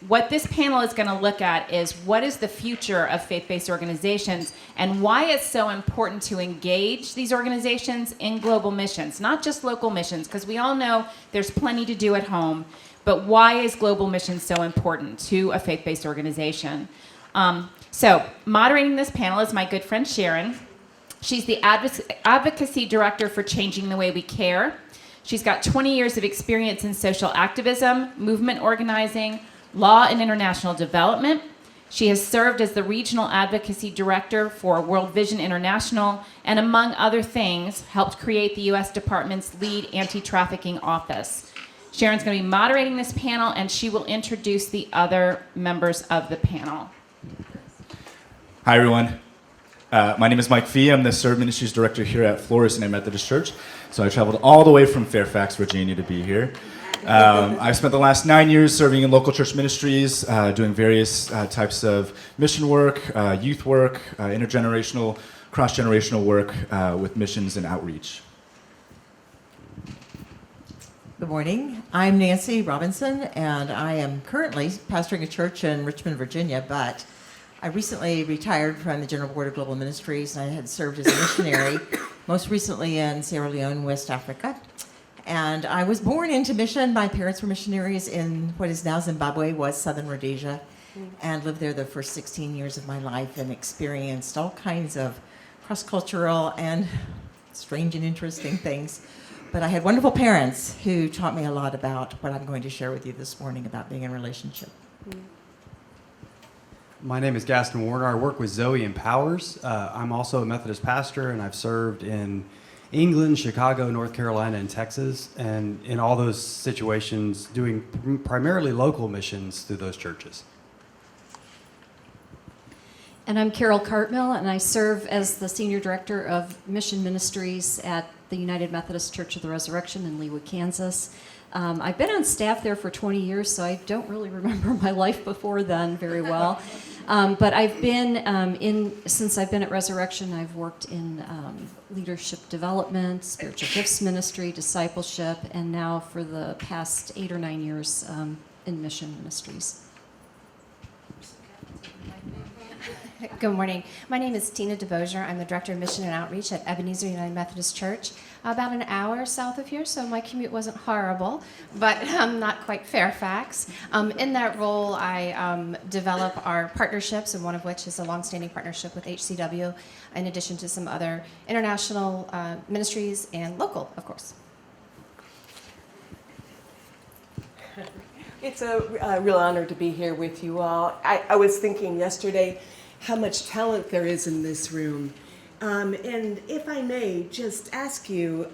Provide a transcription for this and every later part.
what this panel is going to look at is what is the future of faith-based organizations and why it's so important to engage these organizations in global missions, not just local missions, because we all know there's plenty to do at home, but why is global missions so important to a faith-based organization? So moderating this panel is my good friend Sharon. She's the advocacy director for Changing the Way We Care. She's got 20 years of experience in social activism, movement organizing, law and international development. She has served as the regional advocacy director for World Vision International, and among other things, helped create the U.S. Department's lead anti-trafficking office. Sharon's going to be moderating this panel, and she will introduce the other members of the panel. Hi, everyone. My name is Mike Fee. I'm the Serve Ministries Director here at Flores United Methodist Church. So I traveled all the way from Fairfax, Virginia to be here. I've spent the last 9 years serving in local church ministries, doing various types of mission work, youth work, intergenerational, cross-generational work with missions and outreach. Good morning. I'm Nancy Robinson, and I am currently pastoring a church in Richmond, Virginia, but I recently retired from the General Board of Global Ministries, and I had served as a missionary, most recently in Sierra Leone, West Africa. And I was born into mission. My parents were missionaries in what is now Zimbabwe, was Southern Rhodesia, and lived there the first 16 years of my life and experienced all kinds of cross-cultural and strange and interesting things. But I had wonderful parents who taught me a lot about what I'm going to share with you this morning about being in relationship. My name is Gaston Warner. I work with Zoe and Powers. I'm also a Methodist pastor, and I've served in England, Chicago, North Carolina, and Texas, and in all those situations doing primarily local missions through those churches. And I'm Carol Cartmill, and I serve as the Senior Director of Mission Ministries at the United Methodist Church of the Resurrection in Leawood, Kansas. I've been on staff there for 20 years, so I don't really remember my life before then very well. But I've been since I've been at Resurrection, I've worked in leadership development, spiritual gifts ministry, discipleship, and now for the past 8 or 9 years in mission ministries. Good morning. My name is Tina DeBosier. I'm the Director of Mission and Outreach at Ebenezer United Methodist Church, about an hour south of here, so my commute wasn't horrible, but not quite Fairfax. In that role, I develop our partnerships, and one of which is a longstanding partnership with HCW, in addition to some other international ministries and local, of course. It's a real honor to be here with you all. I was thinking yesterday how much talent there is in this room. And if I may just ask you,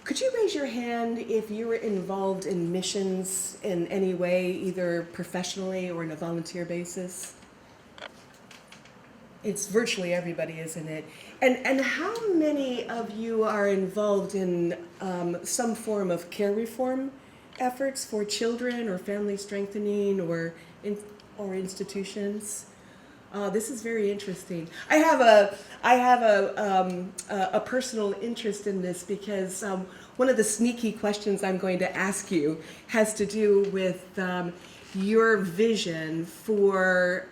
could you raise your hand if you were involved in missions in any way, either professionally or on a volunteer basis? It's virtually everybody, isn't it? And how many of you are involved in some form of care reform efforts for children or family strengthening or institutions? This is very interesting. I have a personal interest in this because one of the sneaky questions I'm going to ask you has to do with your vision for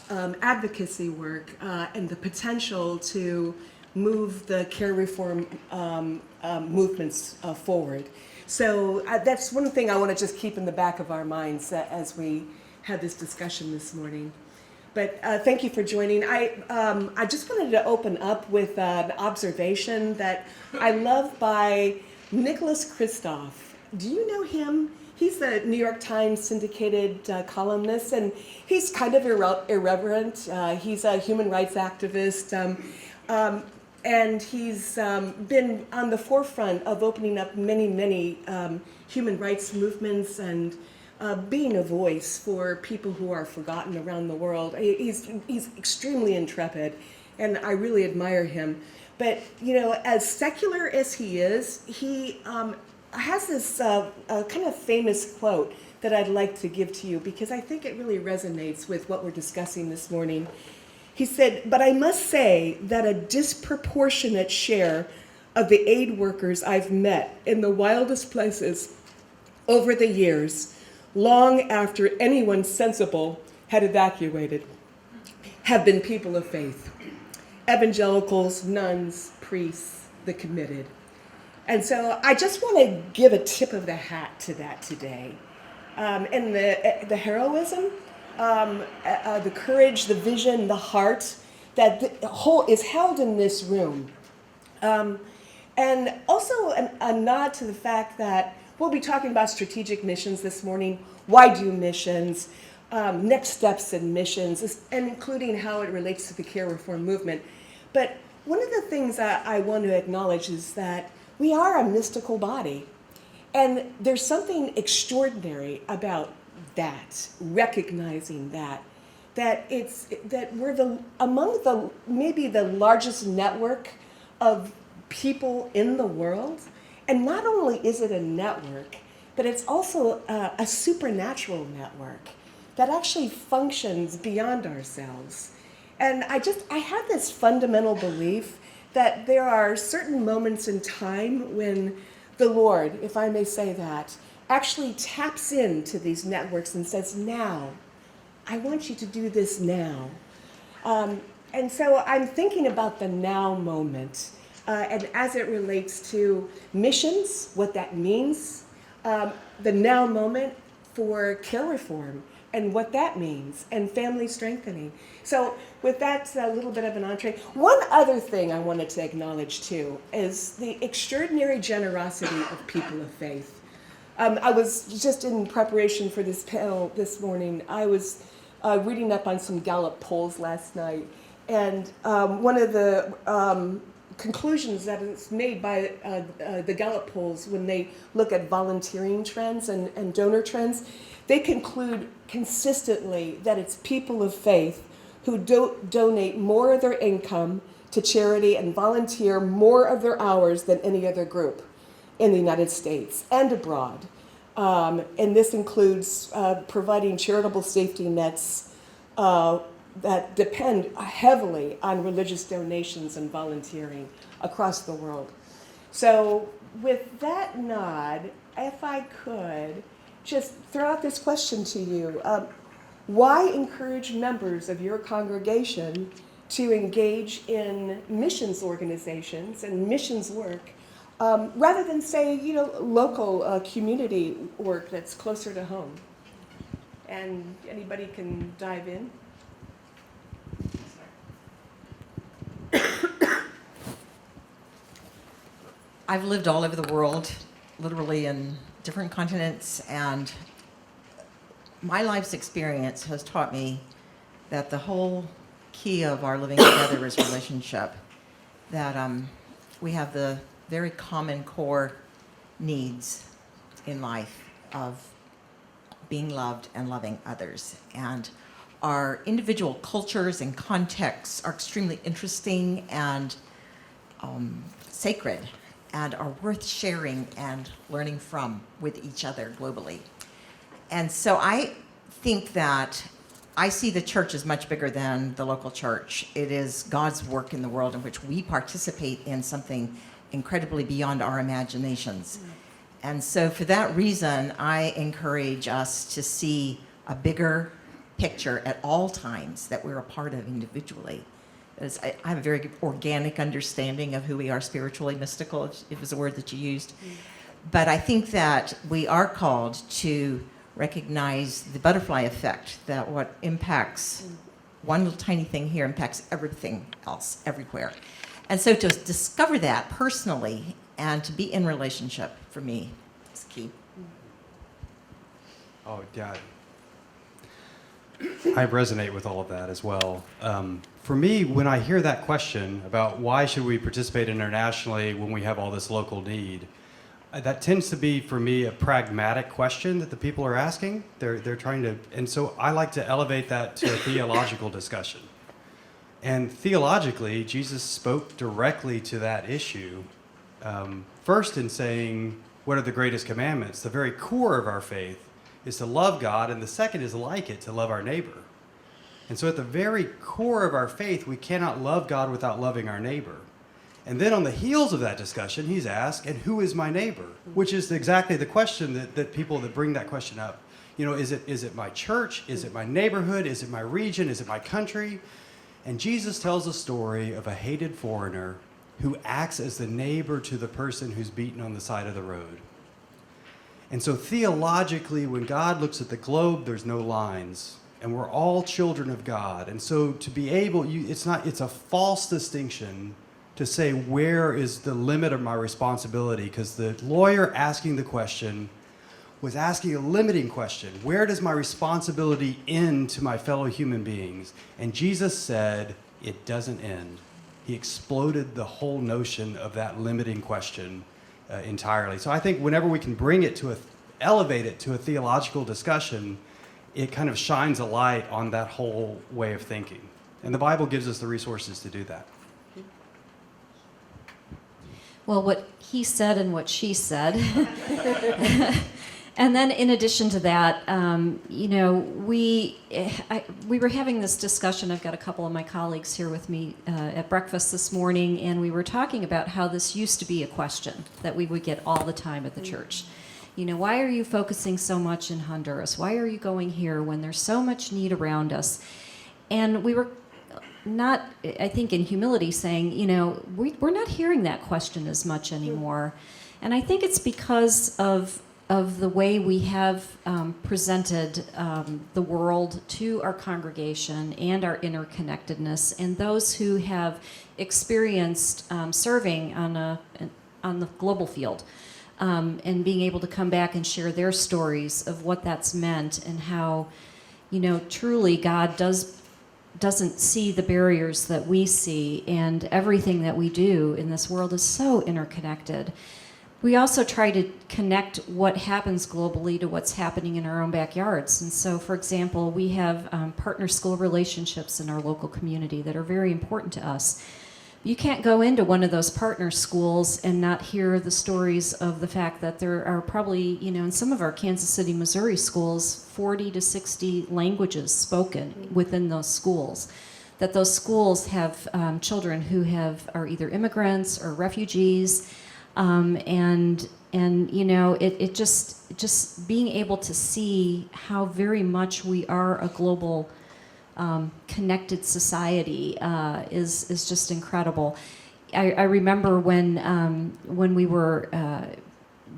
advocacy work and the potential to move the care reform movements forward. So that's one thing I want to just keep in the back of our minds as we had this discussion this morning. But thank you for joining. I just wanted to open up with an observation that I love by Nicholas Kristof. Do you know him? He's the New York Times syndicated columnist, and he's kind of irreverent. He's a human rights activist, and he's been on the forefront of opening up many human rights movements and being a voice for people who are forgotten around the world. He's extremely intrepid, and I really admire him. But, you know, as secular as he is, he has this kind of famous quote that I'd like to give to you because I think it really resonates with what we're discussing this morning. He said, "But I must say that a disproportionate share of the aid workers I've met in the wildest places over the years long after anyone sensible had evacuated, have been people of faith. Evangelicals, nuns, priests, the committed. And so I just want to give a tip of the hat to that today. And the heroism, the courage, the vision, the heart that the whole is held in this room. And also a nod to the fact that we'll be talking about strategic missions this morning. Why do missions? Next steps in missions, and including how it relates to the care reform movement. But one of the things that I want to acknowledge is that we are a mystical body. And there's something extraordinary about that, recognizing that we're among the maybe the largest network of people in the world. And not only is it a network, but it's also a supernatural network that actually functions beyond ourselves. And I have this fundamental belief that there are certain moments in time when the Lord, if I may say that, actually taps into these networks and says, now, I want you to do this now. And so I'm thinking about the now moment, and as it relates to missions, what that means, the now moment for care reform, and what that means, and family strengthening. So with that, a little bit of an entree. One other thing I wanted to acknowledge too is the extraordinary generosity of people of faith. I was just in preparation for this panel this morning, I was reading up on some Gallup polls last night, and one of the conclusions that is made by the Gallup polls when they look at volunteering trends and donor trends, they conclude consistently that it's people of faith who donate more of their income to charity and volunteer more of their hours than any other group in the United States and abroad. And this includes providing charitable safety nets that depend heavily on religious donations and volunteering across the world. So with that nod, if I could just throw out this question to you. Why encourage members of your congregation to engage in missions organizations and missions work rather than say, local community work that's closer to home? And anybody can dive in. I've lived all over the world, literally in different continents, and my life's experience has taught me that the whole key of our living together is relationship, that we have the very common core needs in life of being loved and loving others. And our individual cultures and contexts are extremely interesting and sacred, and are worth sharing and learning from with each other globally. And so I think that I see the church as much bigger than the local church. It is God's work in the world in which we participate in something incredibly beyond our imaginations. And so for that reason, I encourage us to see a bigger picture at all times that we're a part of individually. I have a very organic understanding of who we are spiritually, mystical, if it was a word that you used. But I think that we are called to recognize the butterfly effect, that what impacts one little tiny thing here impacts everything else, everywhere. And so to discover that personally and to be in relationship, for me, is key. Oh, yeah. I resonate with all of that as well. For me, when I hear that question about why should we participate internationally when we have all this local need, that tends to be, for me, a pragmatic question that the people are asking. They're trying to, and so I like to elevate that to a theological discussion. And theologically, Jesus spoke directly to that issue, first in saying, what are the greatest commandments? The very core of our faith is to love God, and the second is like it, to love our neighbor. And so at the very core of our faith, we cannot love God without loving our neighbor. And then on the heels of that discussion, he's asked, and who is my neighbor? Which is exactly the question that people that bring that question up, Is it my church? Is it my neighborhood? Is it my region? Is it my country? And Jesus tells a story of a hated foreigner who acts as the neighbor to the person who's beaten on the side of the road. And so theologically, when God looks at the globe, there's no lines, and we're all children of God. And so to be able, it's a false distinction to say, where is the limit of my responsibility? Because the lawyer asking the question was asking a limiting question. Where does my responsibility end to my fellow human beings? And Jesus said, it doesn't end. He exploded the whole notion of that limiting question entirely. So I think whenever we can bring it elevate it to a theological discussion, it kind of shines a light on that whole way of thinking. And the Bible gives us the resources to do that. Well, what he said and what she said. And then in addition to that, we were having this discussion. I've got a couple of my colleagues here with me at breakfast this morning, and we were talking about how this used to be a question that we would get all the time at the church. Why are you focusing so much in Honduras? Why are you going here when there's so much need around us? And we were not, I think in humility, saying, we're not hearing that question as much anymore. And I think it's because of the way we have presented the world to our congregation and our interconnectedness, and those who have experienced serving on the global field, and being able to come back and share their stories of what that's meant and how, truly God doesn't see the barriers that we see, and everything that we do in this world is so interconnected. We also try to connect what happens globally to what's happening in our own backyards. And so, for example, we have partner school relationships in our local community that are very important to us. You can't go into one of those partner schools and not hear the stories of the fact that there are probably, in some of our Kansas City, Missouri schools, 40 to 60 languages spoken within those schools. That those schools have children who are either immigrants or refugees. It just being able to see how very much we are a global connected society is just incredible. I remember when we were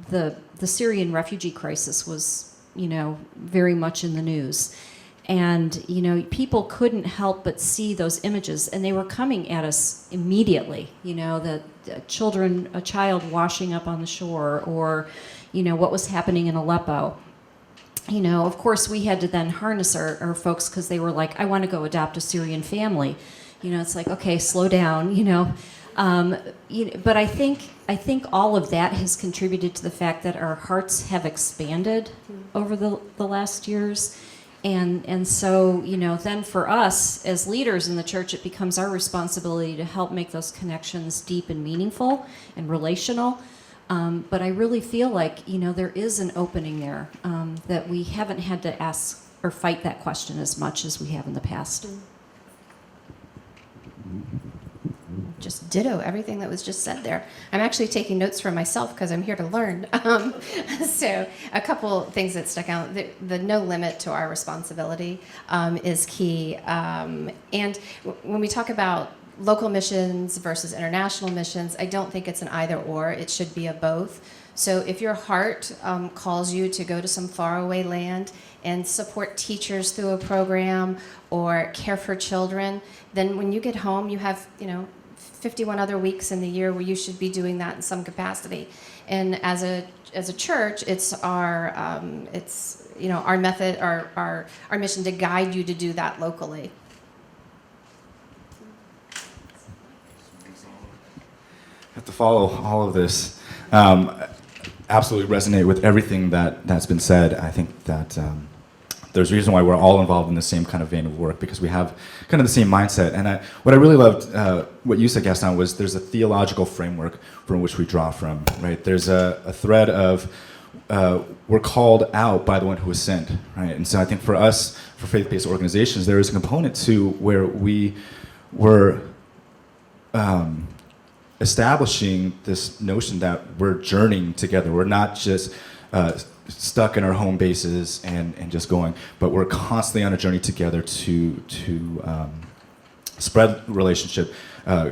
the Syrian refugee crisis was very much in the news. And, people couldn't help but see those images, and they were coming at us immediately. The a child washing up on the shore, or, what was happening in Aleppo. Of course, we had to then harness our folks because they were like, I want to go adopt a Syrian family. It's like, okay, slow down, But I think all of that has contributed to the fact that our hearts have expanded over the last years. And so, then for us as leaders in the church, it becomes our responsibility to help make those connections deep and meaningful and relational. But I really feel like, there is an opening there, that we haven't had to ask or fight that question as much as we have in the past. Just ditto everything that was just said there. I'm actually taking notes for myself because I'm here to learn. So a couple things that stuck out. The no limit to our responsibility is key. And when we talk about local missions versus international missions, I don't think it's an either or. It should be a both. So if your heart calls you to go to some faraway land and support teachers through a program or care for children, then when you get home, you have, 51 other weeks in the year where you should be doing that in some capacity. And as a church, it's our our method, our mission to guide you to do that locally. I have to follow all of this. Absolutely resonate with everything that's been said. I think that there's a reason why we're all involved in the same kind of vein of work, because we have kind of the same mindset. And what I really loved, what you said, Gaston, was there's a theological framework from which we draw from, right? There's a thread of we're called out by the one who was sent, right? And so I think for us, for faith-based organizations, there is a component to where we were establishing this notion that we're journeying together. We're not just stuck in our home bases and just going, but we're constantly on a journey together to spread relationship,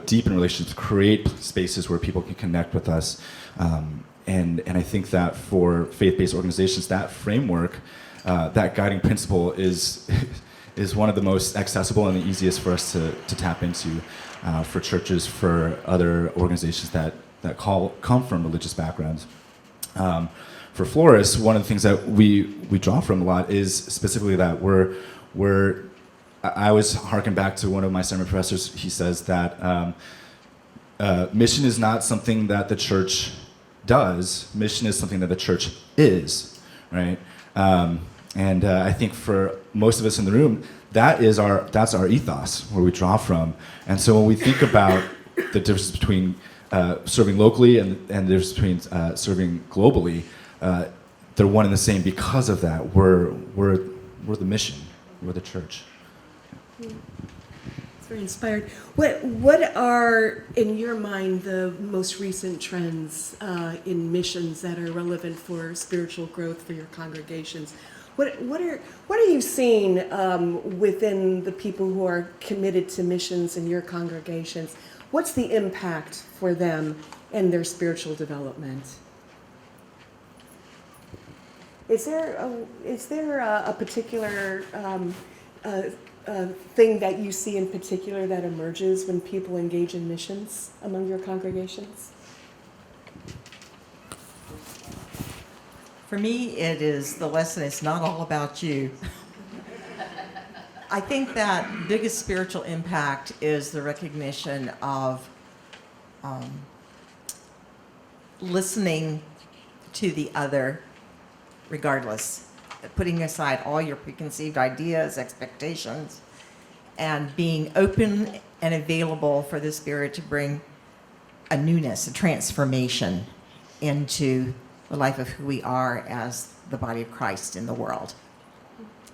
deepen relationships, create spaces where people can connect with us. And I think that for faith-based organizations, that framework, that guiding principle is one of the most accessible and the easiest for us to tap into for churches, for other organizations that come from religious backgrounds. For Flores, one of the things that we draw from a lot is specifically that I always harken back to one of my seminary professors. He says that mission is not something that the church does. Mission is something that the church is, right? And I think for most of us in the room, that's our ethos, where we draw from. And so when we think about the difference between serving locally and the difference between serving globally, they're one and the same because of that. We're the mission. We're the church. It's very inspired. What are, in your mind, the most recent trends in missions that are relevant for spiritual growth for your congregations? What are you seeing within the people who are committed to missions in your congregations? What's the impact for them and their spiritual development? Is there a particular thing that you see in particular that emerges when people engage in missions among your congregations? For me, it is the lesson, it's not all about you. I think that biggest spiritual impact is the recognition of listening to the other regardless, putting aside all your preconceived ideas, expectations, and being open and available for the Spirit to bring a newness, a transformation into the life of who we are as the body of Christ in the world.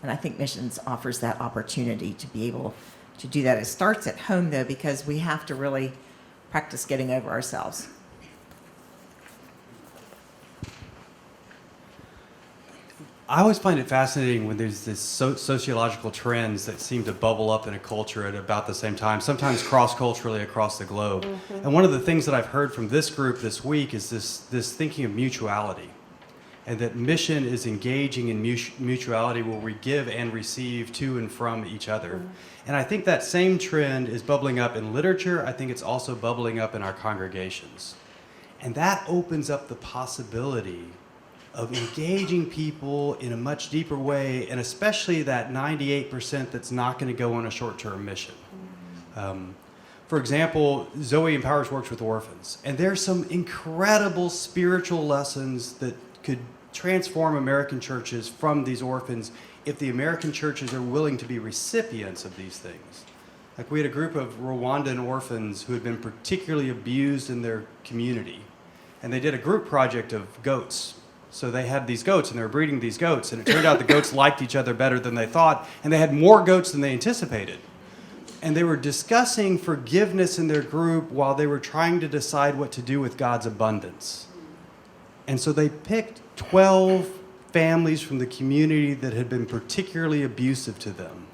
And I think missions offers that opportunity to be able to do that. It starts at home, though, because we have to really practice getting over ourselves. I always find it fascinating when there's this sociological trends that seem to bubble up in a culture at about the same time, sometimes cross-culturally across the globe. Mm-hmm. And one of the things that I've heard from this group this week is this thinking of mutuality, and that mission is engaging in mutuality where we give and receive to and from each other. Mm-hmm. And I think that same trend is bubbling up in literature. I think it's also bubbling up in our congregations. And that opens up the possibility of engaging people in a much deeper way, and especially that 98% that's not going to go on a short-term mission. For example, Zoe Empowers works with orphans, and there's some incredible spiritual lessons that could transform American churches from these orphans if the American churches are willing to be recipients of these things. Like, we had a group of Rwandan orphans who had been particularly abused in their community, and they did a group project of goats. So they had these goats, and they were breeding these goats, and it turned out the goats liked each other better than they thought, and they had more goats than they anticipated. And they were discussing forgiveness in their group while they were trying to decide what to do with God's abundance. And so they picked 12 families from the community that had been particularly abusive to them,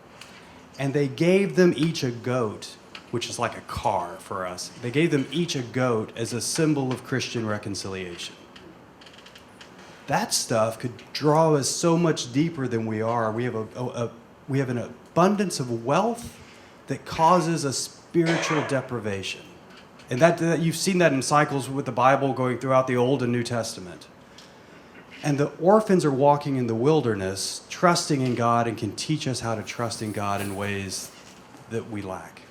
and they gave them each a goat, which is like a car for us. They gave them each a goat as a symbol of Christian reconciliation. That stuff could draw us so much deeper than we are. We have an abundance of wealth that causes a spiritual deprivation. And that you've seen that in cycles with the Bible going throughout the Old and New Testament. And the orphans are walking in the wilderness, trusting in God, and can teach us how to trust in God in ways that we lack.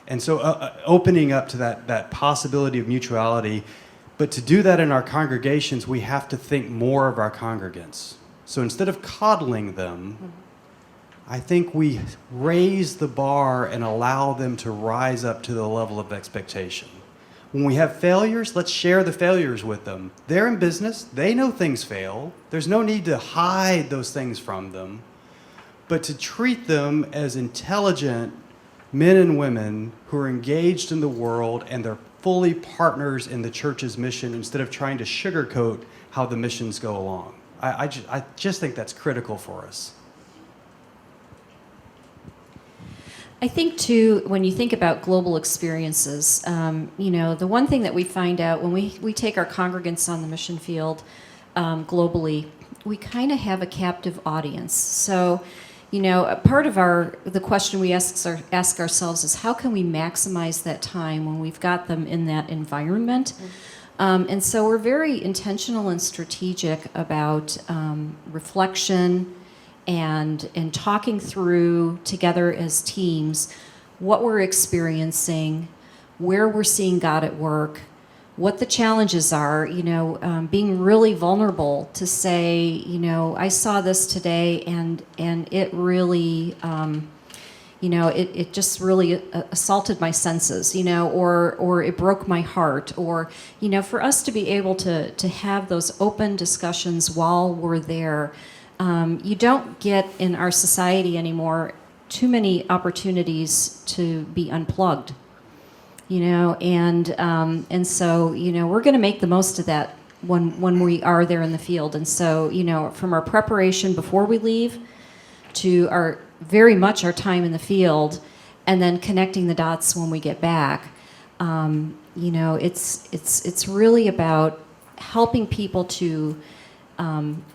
And so opening up to that possibility of mutuality. But to do that in our congregations, we have to think more of our congregants. So instead of coddling them, I think we raise the bar and allow them to rise up to the level of expectation. When we have failures, let's share the failures with them. They're in business. They know things fail. There's no need to hide those things from them. But to treat them as intelligent men and women who are engaged in the world, and they're fully partners in the church's mission instead of trying to sugarcoat how the missions go along. I just think that's critical for us. I think too, when you think about global experiences, the one thing that we find out when we take our congregants on the mission field globally, we kind of have a captive audience. So, a part of the question we ask ourselves is how can we maximize that time when we've got them in that environment? And so we're very intentional and strategic about reflection and talking through together as teams what we're experiencing, where we're seeing God at work, what the challenges are, being really vulnerable to say, I saw this today and it really, it just really assaulted my senses, or it broke my heart, or, for us to be able to have those open discussions while we're there. You don't get in our society anymore too many opportunities to be unplugged, and so we're going to make the most of that when we are there in the field. And so from our preparation before we leave to our very much our time in the field, and then connecting the dots when we get back, it's really about helping people to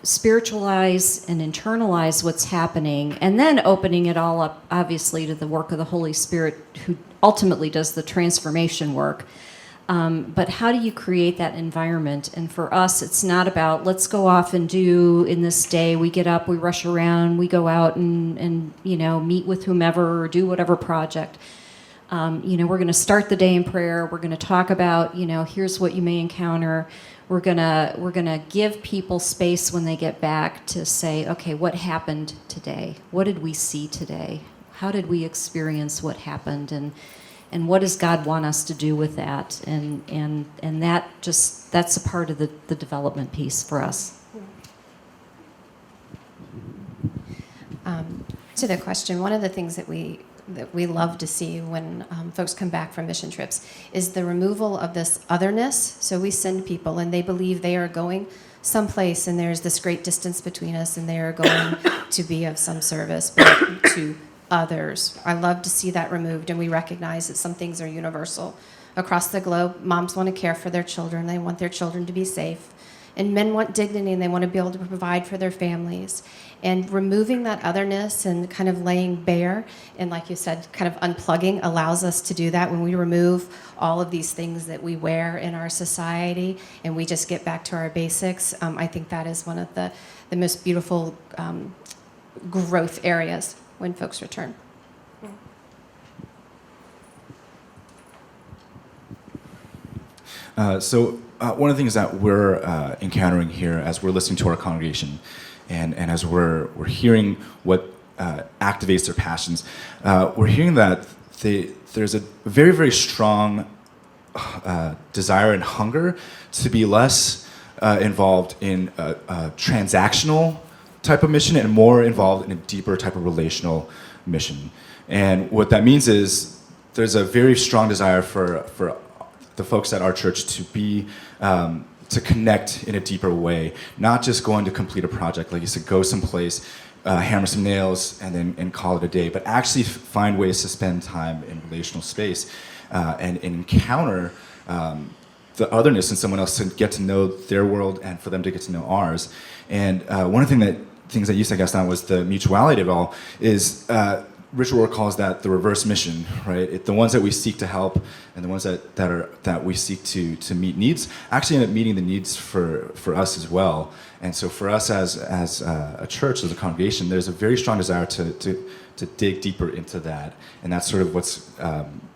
spiritualize and internalize what's happening, and then opening it all up, obviously, to the work of the Holy Spirit, who ultimately does the transformation work. But how do you create that environment? And for us, it's not about let's go off and do in this day. We get up, we rush around, we go out and meet with whomever or do whatever project. We're going to start the day in prayer. We're going to talk about here's what you may encounter. We're gonna give people space when they get back to say, okay, what happened today? What did we see today? How did we experience what happened? And what does God want us to do with that? And that's a part of the development piece for us. To the question, one of the things that we love to see when folks come back from mission trips is the removal of this otherness. So we send people and they believe they are going someplace and there's this great distance between us and they are going to be of some service, but to others. I love to see that removed, and we recognize that some things are universal. Across the globe, moms want to care for their children. They want their children to be safe. And men want dignity and they want to be able to provide for their families. And removing that otherness and kind of laying bare, and like you said, kind of unplugging allows us to do that when we remove all of these things that we wear in our society and we just get back to our basics. I think that is one of the most beautiful growth areas when folks return. One of the things that we're encountering here as we're listening to our congregation and as we're hearing what activates their passions, we're hearing that there's a very, very strong desire and hunger to be less involved in a transactional type of mission and more involved in a deeper type of relational mission. And what that means is there's a very strong desire for the folks at our church to be to connect in a deeper way, not just going to complete a project, like you said, go someplace, hammer some nails, and call it a day, but actually find ways to spend time in relational space and encounter the otherness in someone else, to get to know their world and for them to get to know ours. And one of the things that you said, Gaston, was the mutuality of it all is Richard Rohr calls that the reverse mission, right? The ones that we seek to help and the ones that we seek to meet needs actually end up meeting the needs for us as well. And so for us as a church, as a congregation, there's a very strong desire to dig deeper into that. And that's sort of what's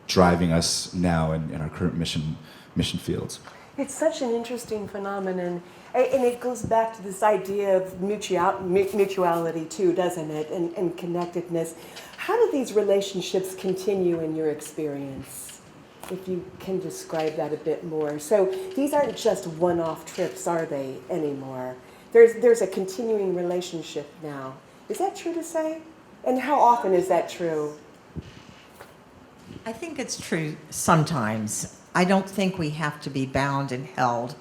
driving us now in our current mission fields. It's such an interesting phenomenon, and it goes back to this idea of mutuality too, doesn't it, and connectedness. How do these relationships continue in your experience, if you can describe that a bit more? So these aren't just one-off trips, are they, anymore? There's a continuing relationship now. Is that true to say? And how often is that true? I think it's true sometimes. I don't think we have to be bound and held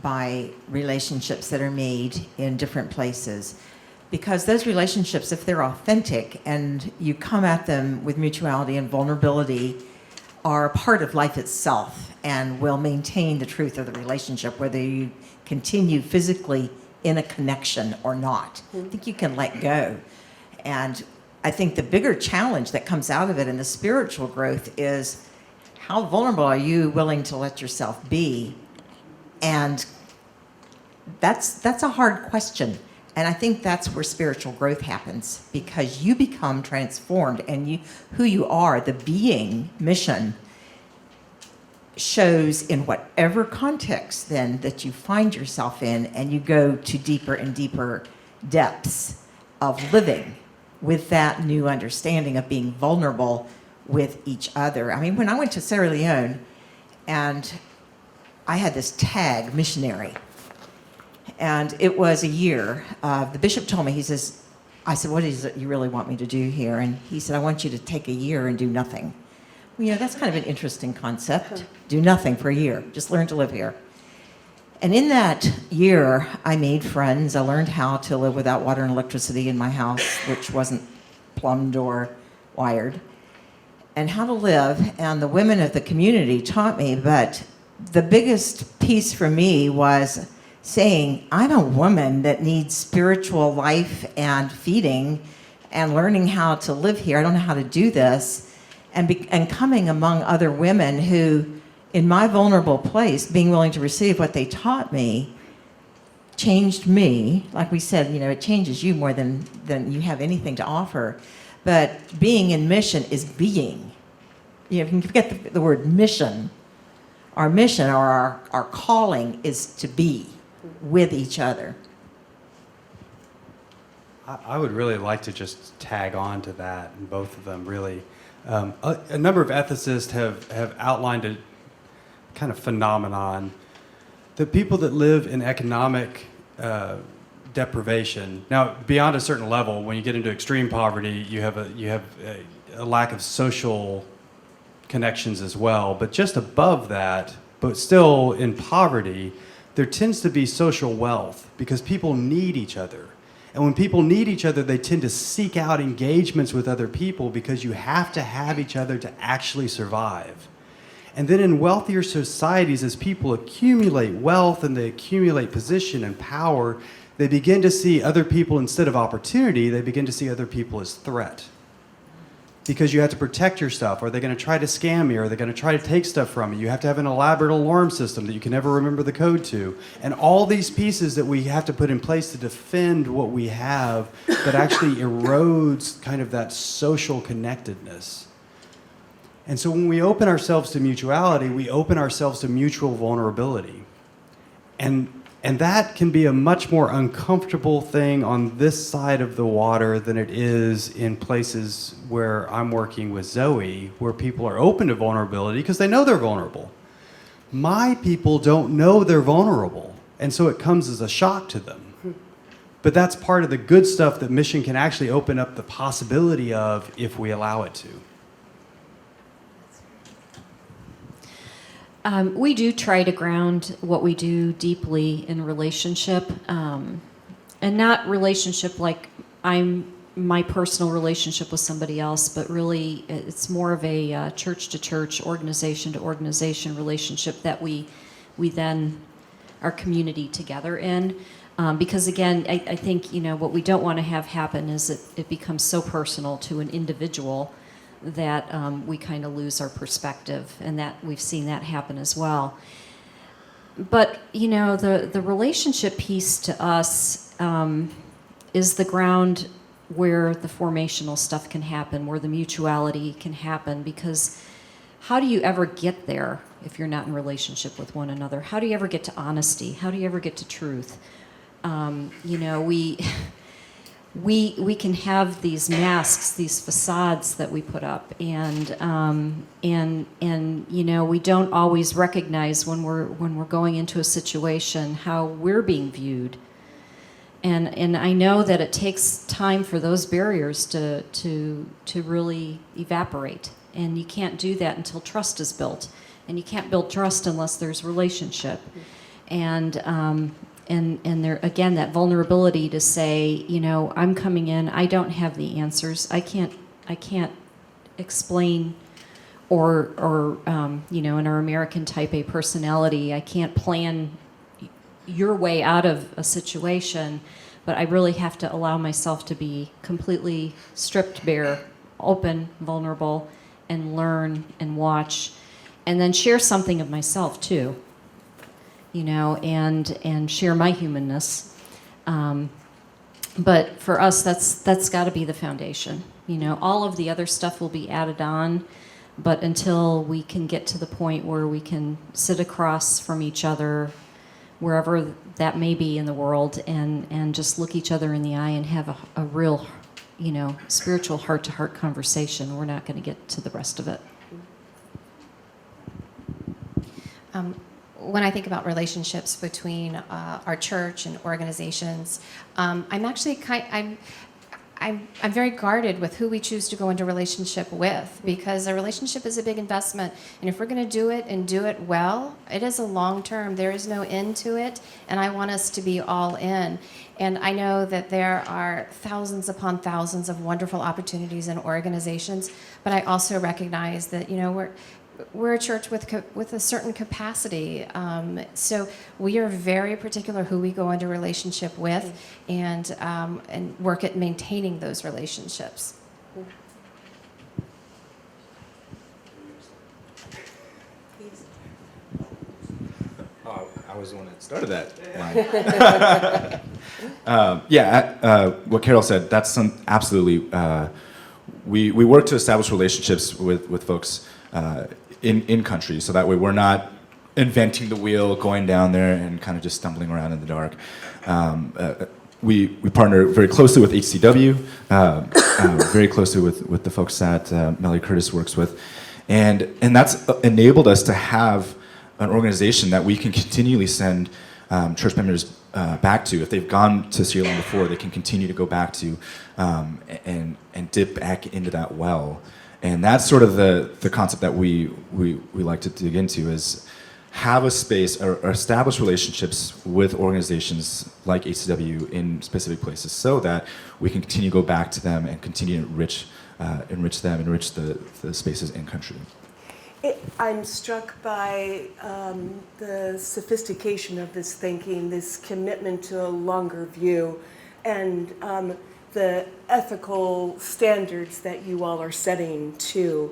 by relationships that are made in different places. Because those relationships, if they're authentic and you come at them with mutuality and vulnerability, are a part of life itself and will maintain the truth of the relationship, whether you continue physically in a connection or not. I think you can let go. And I think the bigger challenge that comes out of it in the spiritual growth is how vulnerable are you willing to let yourself be? And that's a hard question. And I think that's where spiritual growth happens, because you become transformed, and who you are, the being mission, shows in whatever context then that you find yourself in, and you go to deeper and deeper depths of living with that new understanding of being vulnerable with each other. I mean, when I went to Sierra Leone and I had this tag, missionary, and it was a year. The bishop told me, he says, I said, what is it you really want me to do here? And he said, I want you to take a year and do nothing. Well, you know, that's kind of an interesting concept. Do nothing for a year. Just learn to live here. And in that year, I made friends. I learned how to live without water and electricity in my house, which wasn't plumbed or wired, and how to live. And the women of the community taught me, but the biggest piece for me was saying, I'm a woman that needs spiritual life and feeding and learning how to live here. I don't know how to do this. And coming among other women who, in my vulnerable place, being willing to receive what they taught me, changed me. Like we said, you know, it changes you more than you have anything to offer. But being in mission is being. You know, if you can forget the word mission, our mission or our calling is to be with each other. I would really like to just tag on to that, and both of them really. A number of ethicists have outlined a kind of phenomenon. The people that live in economic deprivation. Now, beyond a certain level, when you get into extreme poverty, you have a lack of social connections as well. But just above that, but still in poverty, there tends to be social wealth because people need each other. And when people need each other, they tend to seek out engagements with other people because you have to have each other to actually survive. And then in wealthier societies, as people accumulate wealth and they accumulate position and power, they begin to see other people, instead of opportunity, they begin to see other people as threat. Because you have to protect your stuff. Are they going to try to scam you? Are they going to try to take stuff from you? You have to have an elaborate alarm system that you can never remember the code to. And all these pieces that we have to put in place to defend what we have that actually erodes kind of that social connectedness. And so when we open ourselves to mutuality, we open ourselves to mutual vulnerability. And that can be a much more uncomfortable thing on this side of the water than it is in places where I'm working with Zoe, where people are open to vulnerability because they know they're vulnerable. My people don't know they're vulnerable, and so it comes as a shock to them. But that's part of the good stuff that mission can actually open up the possibility of if we allow it to. We do try to ground what we do deeply in relationship, and not relationship like my personal relationship with somebody else, but really it's more of a church-to-church, organization-to-organization relationship that we then our community together in. Because again, I think, you know, what we don't want to have happen is it becomes so personal to an individual that we kind of lose our perspective, and that we've seen that happen as well. But, you know, the relationship piece to us is the ground where the formational stuff can happen, where the mutuality can happen, because how do you ever get there if you're not in relationship with one another? How do you ever get to honesty? How do you ever get to truth? You know, we can have these masks, these facades that we put up, and you know, we don't always recognize when we're going into a situation how we're being viewed, and I know that it takes time for those barriers to really evaporate, and you can't do that until trust is built, and you can't build trust unless there's relationship. And there again, that vulnerability to say, I'm coming in, I don't have the answers, I can't explain, or in our American type A personality, I can't plan your way out of a situation, but I really have to allow myself to be completely stripped bare, open, vulnerable, and learn and watch, and then share something of myself too, and share my humanness. But for us, that's got to be the foundation. All of the other stuff will be added on, but until we can get to the point where we can sit across from each other, wherever that may be in the world, and just look each other in the eye and have a real, spiritual heart-to-heart conversation, we're not going to get to the rest of it. When I think about relationships between our church and organizations, I'm very guarded with who we choose to go into relationship with, because a relationship is a big investment, and if we're going to do it and do it well, it is a long term. There is no end to it, and I want us to be all in. And I know that there are thousands upon thousands of wonderful opportunities in organizations, but I also recognize that we're a church with a certain capacity, so we are very particular who we go into relationship with, and work at maintaining those relationships. I was the one that started that line. What Carol said, that's absolutely. We work to establish relationships with folks in countries, so that way we're not inventing the wheel, going down there and kind of just stumbling around in the dark. We partner very closely with HCW, very closely with the folks that Melly Curtis works with, and that's enabled us to have an organization that we can continually send church members back to. If they've gone to Sierra Leone before, they can continue to go back to and dip back into that well. And that's sort of the concept that we like to dig into, is have a space or establish relationships with organizations like HCW in specific places, so that we can continue to go back to them and continue to enrich the spaces in country. I'm struck by the sophistication of this thinking, this commitment to a longer view, and the ethical standards that you all are setting too.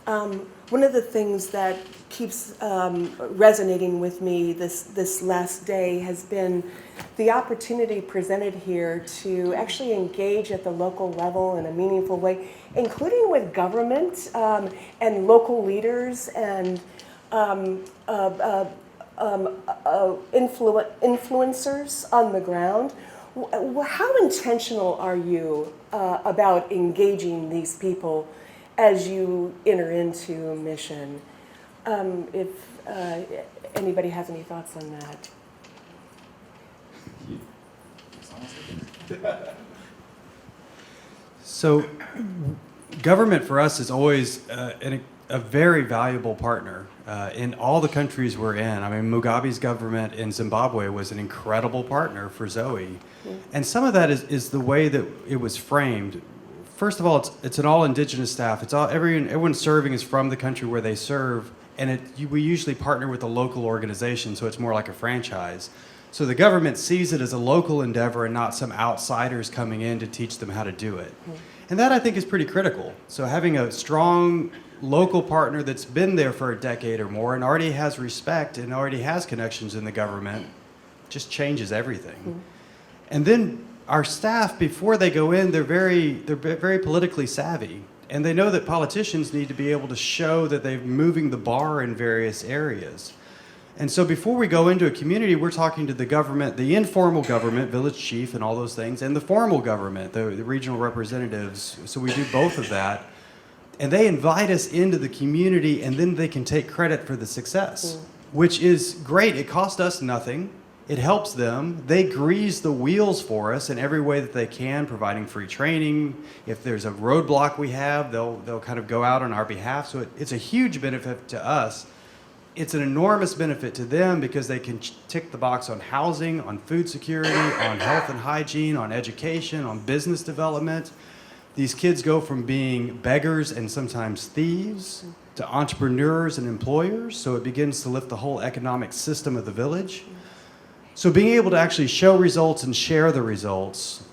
One of the things that keeps resonating with me this last day has been the opportunity presented here to actually engage at the local level in a meaningful way, including with government and local leaders and influencers on the ground. How intentional are you about engaging these people as you enter into mission? If anybody has any thoughts on that. So, government for us is always a very valuable partner in all the countries we're in. I mean, Mugabe's government in Zimbabwe was an incredible partner for Zoe. And some of that is the way that it was framed. First of all, it's an all indigenous staff. Everyone serving is from the country where they serve, and we usually partner with a local organization, so it's more like a franchise. So the government sees it as a local endeavor and not some outsiders coming in to teach them how to do it. And that, I think, is pretty critical. So having a strong local partner that's been there for a decade or more and already has respect and already has connections in the government just changes everything. And then our staff, before they go in, they're very politically savvy, and they know that politicians need to be able to show that they're moving the bar in various areas. And so before we go into a community, we're talking to the government, the informal government, village chief and all those things, and the formal government, the regional representatives. So we do both of that. And they invite us into the community, and then they can take credit for the success, which is great. It cost us nothing. It helps them. They grease the wheels for us in every way that they can, providing free training. If there's a roadblock we have, they'll kind of go out on our behalf. So it's a huge benefit to us. it's an enormous benefit to them because they can tick the box on housing, on food security, on health and hygiene, on education, on business development. These kids go from being beggars and sometimes thieves to entrepreneurs and employers, so it begins to lift the whole economic system of the village. So being able to actually show results and share the results,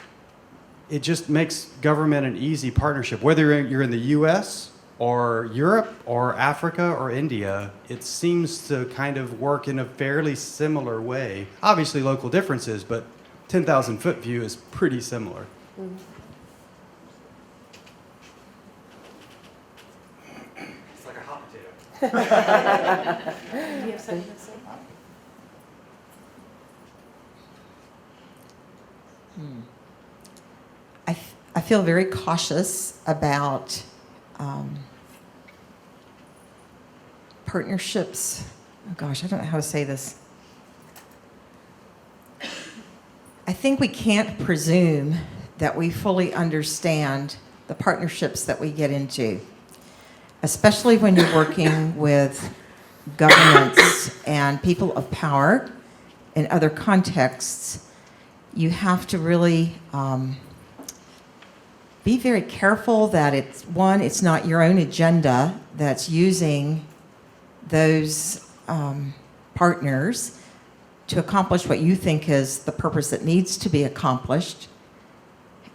it just makes government an easy partnership. Whether you're in the US or Europe or Africa or India, it seems to kind of work in a fairly similar way. Obviously local differences, but 10,000 foot view is pretty similar. It's like a hot potato. I feel very cautious about partnerships. Oh gosh, I don't know how to say this. I think we can't presume that we fully understand the partnerships that we get into, especially when you're working with governments and people of power in other contexts. You have to really be very careful that it's not your own agenda that's using those partners to accomplish what you think is the purpose that needs to be accomplished.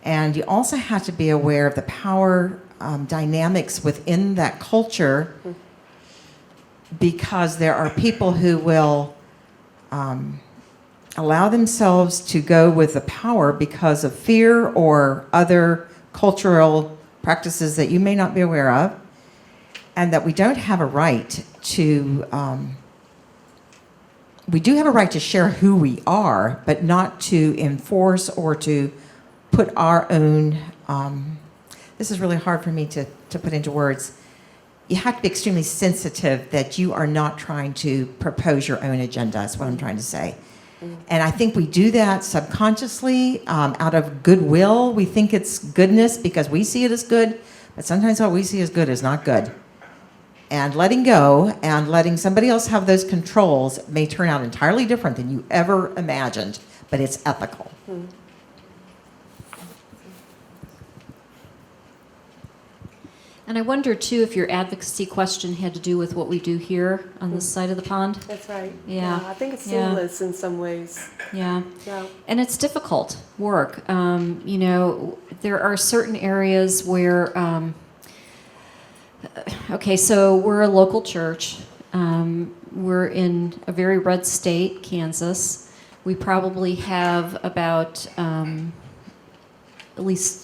And you also have to be aware of the power dynamics within that culture, because there are people who will allow themselves to go with the power because of fear or other cultural practices that you may not be aware of, and that we don't have a right to, we do have a right to share who we are, but not to enforce or to put our own, this is really hard for me to put into words. You have to be extremely sensitive that you are not trying to propose your own agenda, is what I'm trying to say. And I think we do that subconsciously, out of goodwill. We think it's goodness because we see it as good, but sometimes what we see as good is not good. And letting go and letting somebody else have those controls may turn out entirely different than you ever imagined, but it's ethical. And I wonder, too, if your advocacy question had to do with what we do here on this side of the pond. That's right. Yeah. I think it's Yeah. seamless in some ways. Yeah. Yeah. And it's difficult work. You know, there are certain areas where, okay, so we're a local church. We're in a very red state, Kansas. We probably have about, at least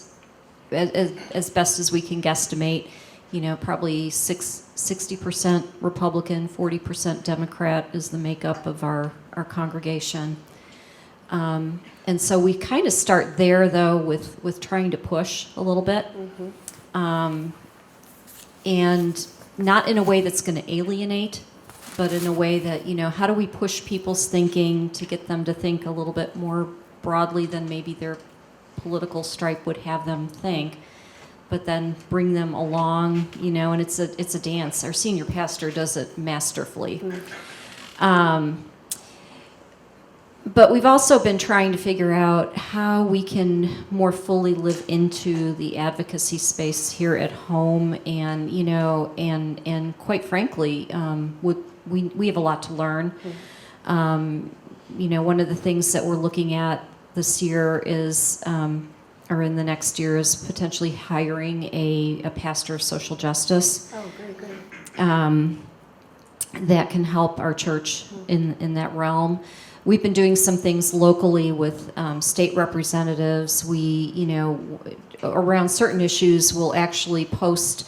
as best as we can guesstimate, you know, probably 60% Republican, 40% Democrat is the makeup of our congregation. And so we kind of start there, though, with trying to push a little bit. And not in a way that's going to alienate, but in a way that, you know, how do we push people's thinking to get them to think a little bit more broadly than maybe their political stripe would have them think, but then bring them along, you know, and it's a dance. Our senior pastor does it masterfully. But we've also been trying to figure out how we can more fully live into the advocacy space here at home, and you know, and quite frankly, we have a lot to learn. You know, one of the things that we're looking at this year is, or in the next year, is potentially hiring a pastor of social justice. Oh, great. That can help our church in that realm. We've been doing some things locally with state representatives. We, you know, around certain issues, we'll actually post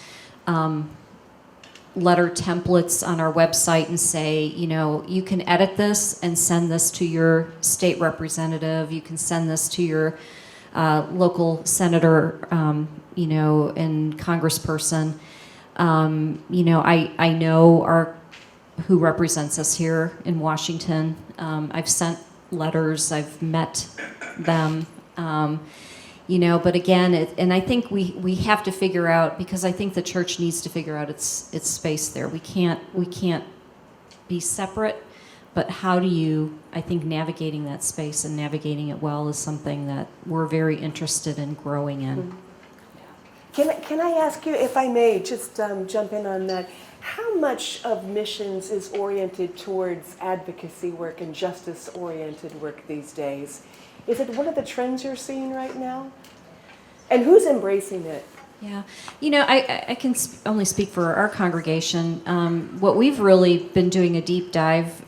letter templates on our website and say, you know, you can edit this and send this to your state representative. You can send this to your local senator, you know, and congressperson. You know, I know who represents us here in Washington. I've sent letters, I've met them, you know, but again, and I think we have to figure out, because I think the church needs to figure out its space there. We can't be separate, but how do you, I think navigating that space and navigating it well is something that we're very interested in growing in. Can I ask you, if I may, just jump in on that? How much of missions is oriented towards advocacy work and justice-oriented work these days? Is it one of the trends you're seeing right now? And who's embracing it? Yeah, I can only speak for our congregation. What we've really been doing a deep dive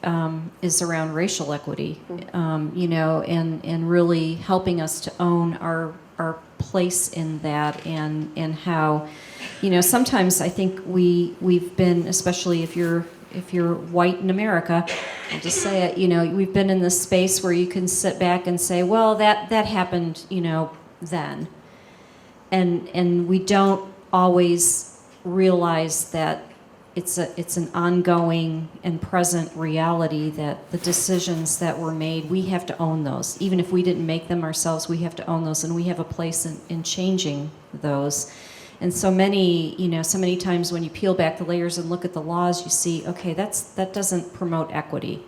is around racial equity, and really helping us to own our place in that, and how, sometimes I think we've been, especially if you're white in America, I'll just say it, we've been in this space where you can sit back and say, well, that happened, then. And we don't always realize that it's an ongoing and present reality, that the decisions that were made, we have to own those. Even if we didn't make them ourselves, we have to own those, and we have a place in changing those. And so many times when you peel back the layers and look at the laws, you see, okay, that doesn't promote equity.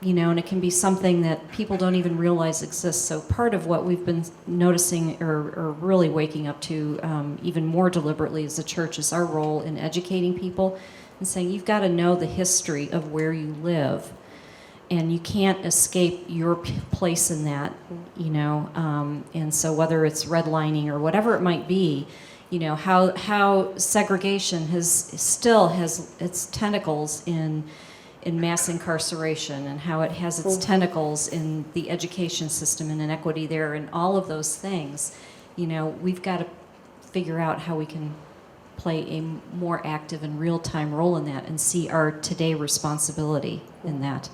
And it can be something that people don't even realize exists. So part of what we've been noticing or really waking up to even more deliberately as a church is our role in educating people and saying, you've got to know the history of where you live, and you can't escape your place in that, and so whether it's redlining or whatever it might be, how segregation still has its tentacles in mass incarceration, and how it has its tentacles in the education system and inequity there, and all of those things. We've got to figure out how we can play a more active and real-time role in that and see our today responsibility in that.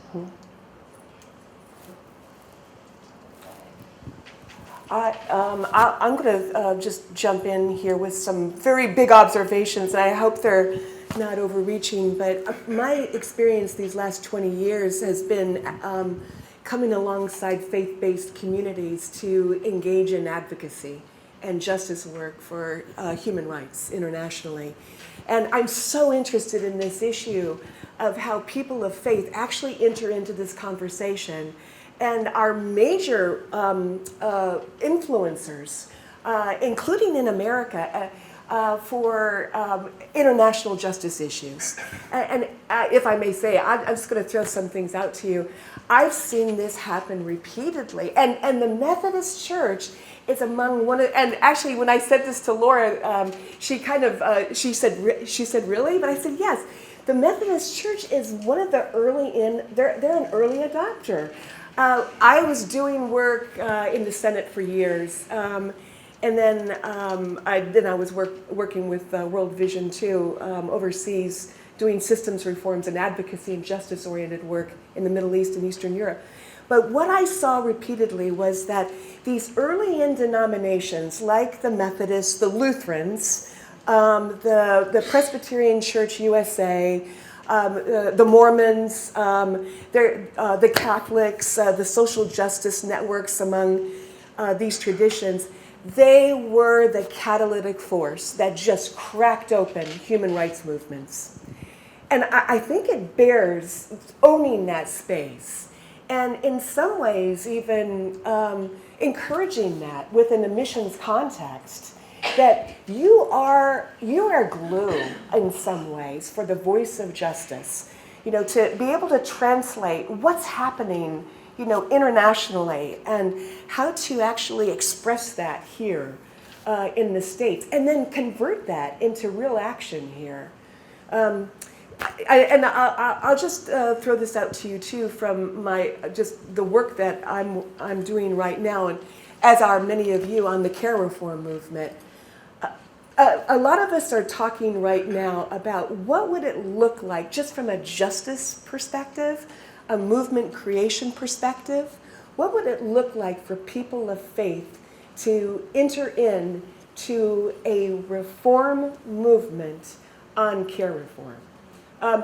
I'm going to just jump in here with some very big observations, and I hope they're not overreaching, but my experience these last 20 years has been coming alongside faith-based communities to engage in advocacy and justice work for human rights internationally. And I'm so interested in this issue of how people of faith actually enter into this conversation and are major influencers, including in America, for international justice issues. And if I may say, I'm just going to throw some things out to you. I've seen this happen repeatedly. And the Methodist Church is among one of, and actually when I said this to Laura, she said, really? But I said, yes. The Methodist Church is one of the they're an early adopter. I was doing work in the Senate for years. And then I was working with World Vision too, overseas, doing systems reforms and advocacy and justice-oriented work in the Middle East and Eastern Europe. But what I saw repeatedly was that these early-in denominations, like the Methodists, the Lutherans, the Presbyterian Church USA, the Mormons, the Catholics, the social justice networks among these traditions, they were the catalytic force that just cracked open human rights movements. And I think it bears owning that space, and in some ways even encouraging that within a missions context, that you are glue in some ways for the voice of justice, to be able to translate what's happening internationally, and how to actually express that here in the States, and then convert that into real action here. I'll just throw this out to you too, from the work that I'm doing right now, and as are many of you on the care reform movement. A lot of us are talking right now about what would it look like, just from a justice perspective, a movement creation perspective, what would it look like for people of faith to enter into a reform movement on care reform,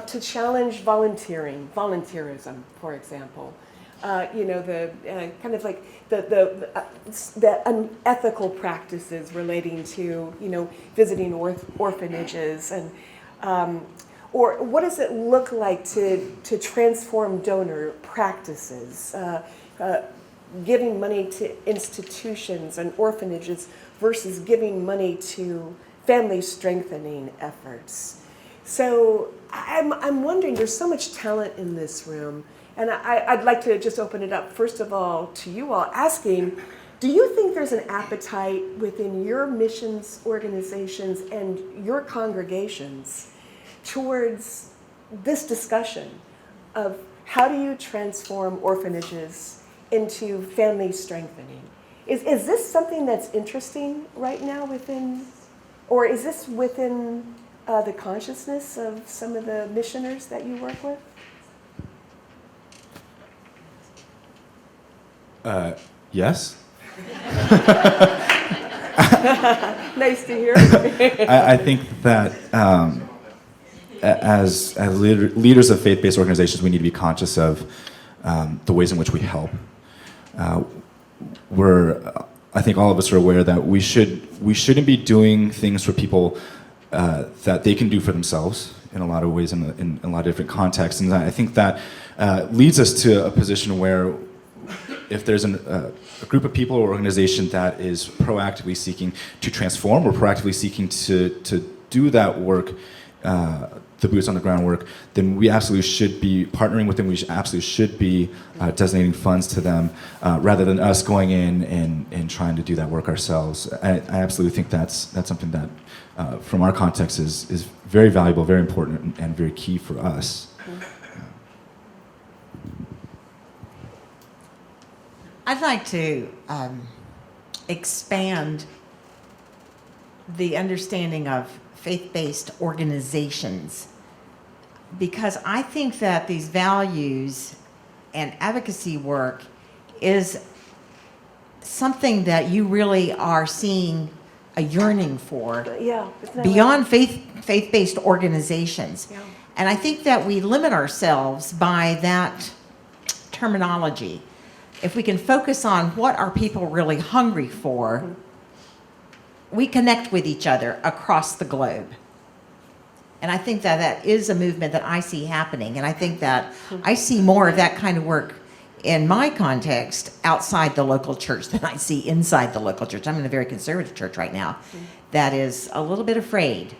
to challenge volunteerism, for example, the kind of like the unethical practices relating to visiting orphanages, and Or what does it look like to transform donor practices, giving money to institutions and orphanages versus giving money to family strengthening efforts? So I'm wondering, there's so much talent in this room, and I'd like to just open it up, first of all, to you all, asking, do you think there's an appetite within your missions organizations and your congregations towards this discussion of how do you transform orphanages into family strengthening? Is this something that's interesting right now within, or is this within the consciousness of some of the missioners that you work with? Yes. Nice to hear. I think that as leaders of faith-based organizations, we need to be conscious of the ways in which we help. I think all of us are aware that we shouldn't be doing things for people that they can do for themselves in a lot of ways, in a lot of different contexts. And I think that leads us to a position where if there's a group of people or organization that is proactively seeking to transform or proactively seeking to do that work, the boots on the ground work, then we absolutely should be partnering with them. We absolutely should be designating funds to them rather than us going in and trying to do that work ourselves. I absolutely think that's something that, from our context, is very valuable, very important, and very key for us. I'd like to expand the understanding of faith-based organizations, because I think that these values and advocacy work is something that you really are seeing a yearning for Yeah. Isn't that beyond faith-based organizations. Yeah. And I think that we limit ourselves by that terminology. If we can focus on what are people really hungry for, we connect with each other across the globe. And I think that that is a movement that I see happening. And I think that I see more of that kind of work in my context outside the local church than I see inside the local church. I'm in a very conservative church right now that is a little bit afraid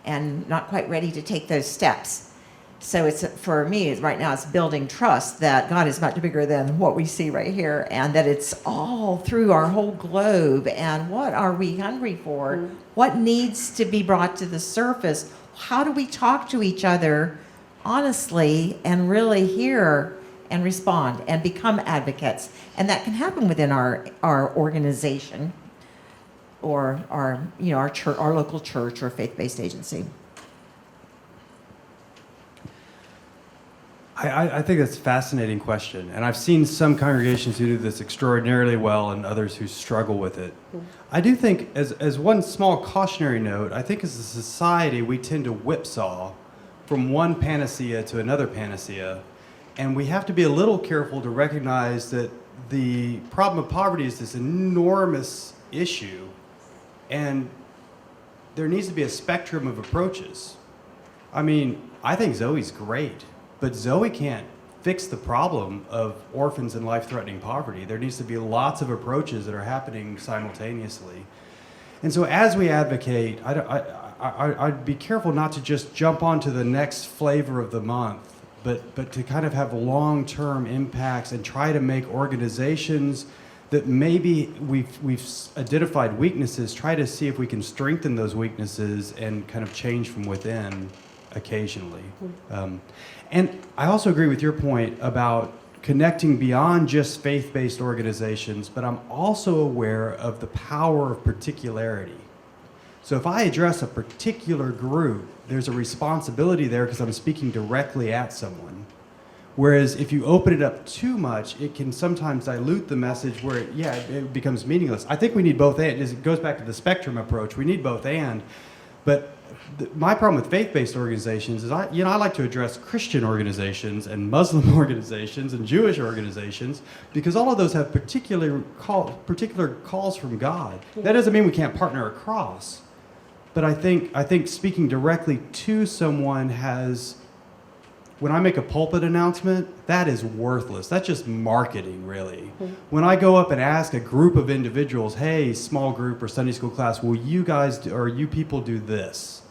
and not quite ready to take those steps. So it's, for me, right now, it's building trust that God is much bigger than what we see right here, and that it's all through our whole globe. And what are we hungry for? What needs to be brought to the surface? How do we talk to each other honestly and really hear and respond and become advocates? And that can happen within our organization or our church, our local church or faith-based agency. I think that's a fascinating question. And I've seen some congregations who do this extraordinarily well and others who struggle with it. I do think, as one small cautionary note, I think as a society we tend to whipsaw from one panacea to another panacea. And we have to be a little careful to recognize that the problem of poverty is this enormous issue. And there needs to be a spectrum of approaches. I mean, I think Zoe's great. But Zoe can't fix the problem of orphans and life-threatening poverty. There needs to be lots of approaches that are happening simultaneously. And so as we advocate, I'd be careful not to just jump onto the next flavor of the month, but to kind of have long-term impacts and try to make organizations that maybe we've identified weaknesses, try to see if we can strengthen those weaknesses and kind of change from within occasionally. And I also agree with your point about connecting beyond just faith-based organizations, but I'm also aware of the power of particularity. So if I address a particular group, there's a responsibility there because I'm speaking directly at someone. Whereas if you open it up too much, it can sometimes dilute the message where, it becomes meaningless. I think we need both and. It goes back to the spectrum approach. We need both and. But my problem with faith-based organizations is I like to address Christian organizations and Muslim organizations and Jewish organizations because all of those have particular calls from God. That doesn't mean we can't partner across, But I think speaking directly to someone when I make a pulpit announcement, that is worthless. That's just marketing, really. When I go up and ask a group of individuals, hey, small group or Sunday school class, will you guys or you people do this?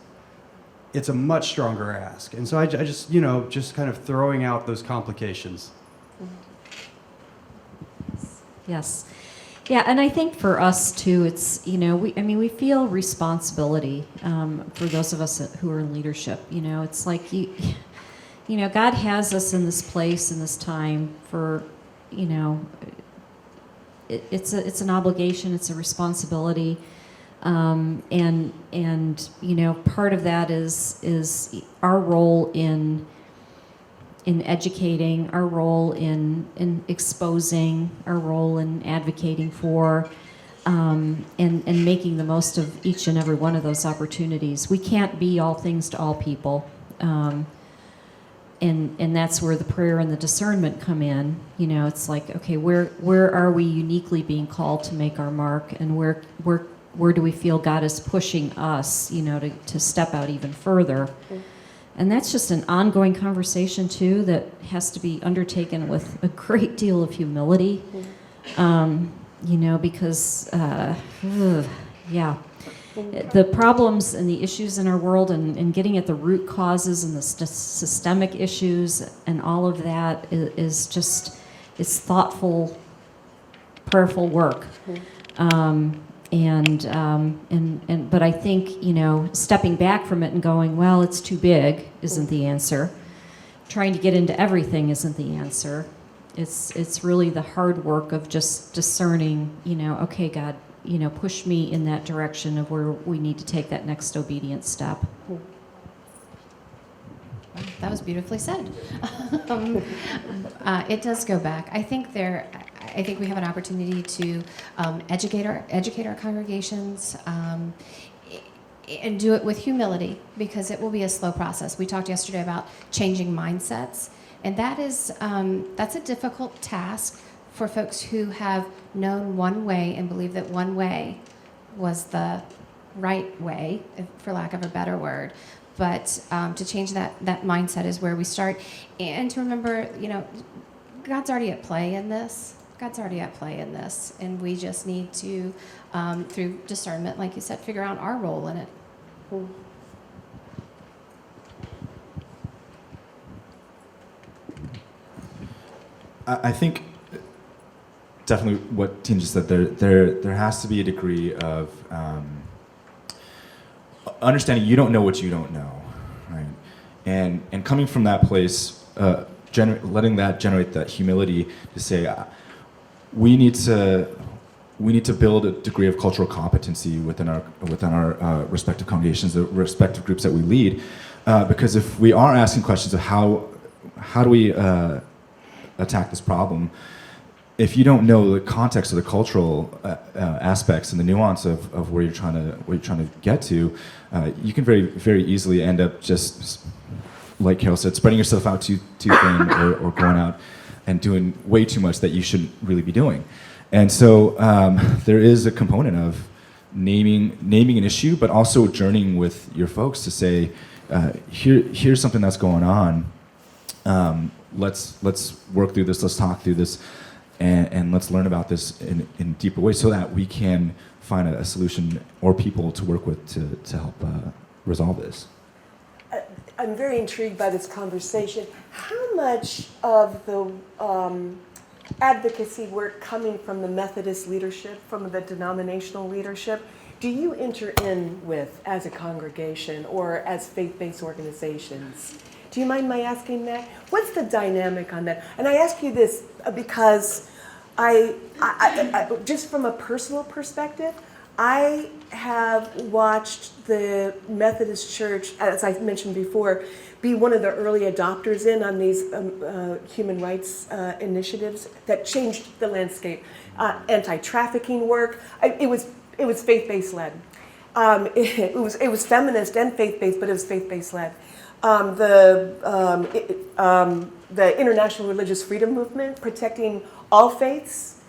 It's a much stronger ask. And so I just, just kind of throwing out those complications. Yes. Yeah, and I think for us too, it's, we feel responsibility for those of us who are in leadership. It's like God has us in this place, in this time for, it's an obligation, it's a responsibility. And part of that is our role in educating, our role in exposing, our role in advocating for, and making the most of each and every one of those opportunities. We can't be all things to all people. And that's where the prayer and the discernment come in. It's like, okay, where are we uniquely being called to make our mark, and where do we feel God is pushing us, to step out even further? And that's just an ongoing conversation too that has to be undertaken with a great deal of humility, because the problems and the issues in our world and getting at the root causes and the systemic issues and all of that is just, it's thoughtful, prayerful work. But I think, stepping back from it and going, well, it's too big isn't the answer. Trying to get into everything isn't the answer. It's really the hard work of just discerning, okay, God, push me in that direction of where we need to take that next obedient step. That was beautifully said. It does go back. I think we have an opportunity to educate our congregations and do it with humility, because it will be a slow process. We talked yesterday about changing mindsets, and that's a difficult task for folks who have known one way and believe that one way was the right way, for lack of a better word. But to change that mindset is where we start. And to remember, God's already at play in this. And we just need to, through discernment, like you said, figure out our role in it. I think definitely what Tina just said, there has to be a degree of understanding you don't know what you don't know, right? And coming from that place, letting that generate that humility to say, we need to build a degree of cultural competency within our respective congregations, the respective groups that we lead, because if we are asking questions of how do we attack this problem, if you don't know the context of the cultural aspects and the nuance of where you're trying to get to, you can very, very easily end up just, like Carol said, spreading yourself out too thin, or going out and doing way too much that you shouldn't really be doing. And so there is a component of naming an issue, but also journeying with your folks to say, here's something that's going on. Let's work through this. Let's talk through this. And let's learn about this in deeper ways so that we can find a solution or people to work with to help resolve this. I'm very intrigued by this conversation. How much of the advocacy work coming from the Methodist leadership, from the denominational leadership, do you enter in with as a congregation or as faith-based organizations? Do you mind my asking that? What's the dynamic on that? And I ask you this because I just from a personal perspective, I have watched the Methodist Church, as I mentioned before, be one of the early adopters on these human rights initiatives that changed the landscape. Anti-trafficking work. It was faith-based led. It was feminist and faith-based, but it was faith-based led. The International Religious Freedom Movement, protecting all faiths,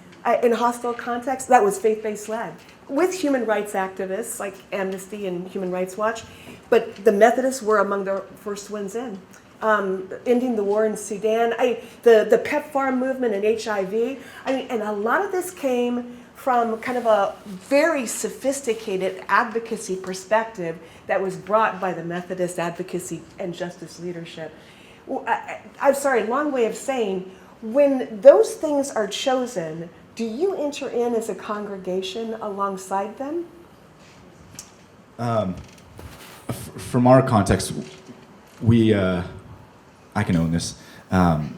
in hostile contexts, that was faith-based led, with human rights activists like Amnesty and Human Rights Watch. But the Methodists were among the first ones in. Ending the war in Sudan, the PEPFAR movement and HIV. And a lot of this came from kind of a very sophisticated advocacy perspective that was brought by the Methodist advocacy and justice leadership. I'm sorry, long way of saying, when those things are chosen, do you enter in as a congregation alongside them? From our context, I can own this.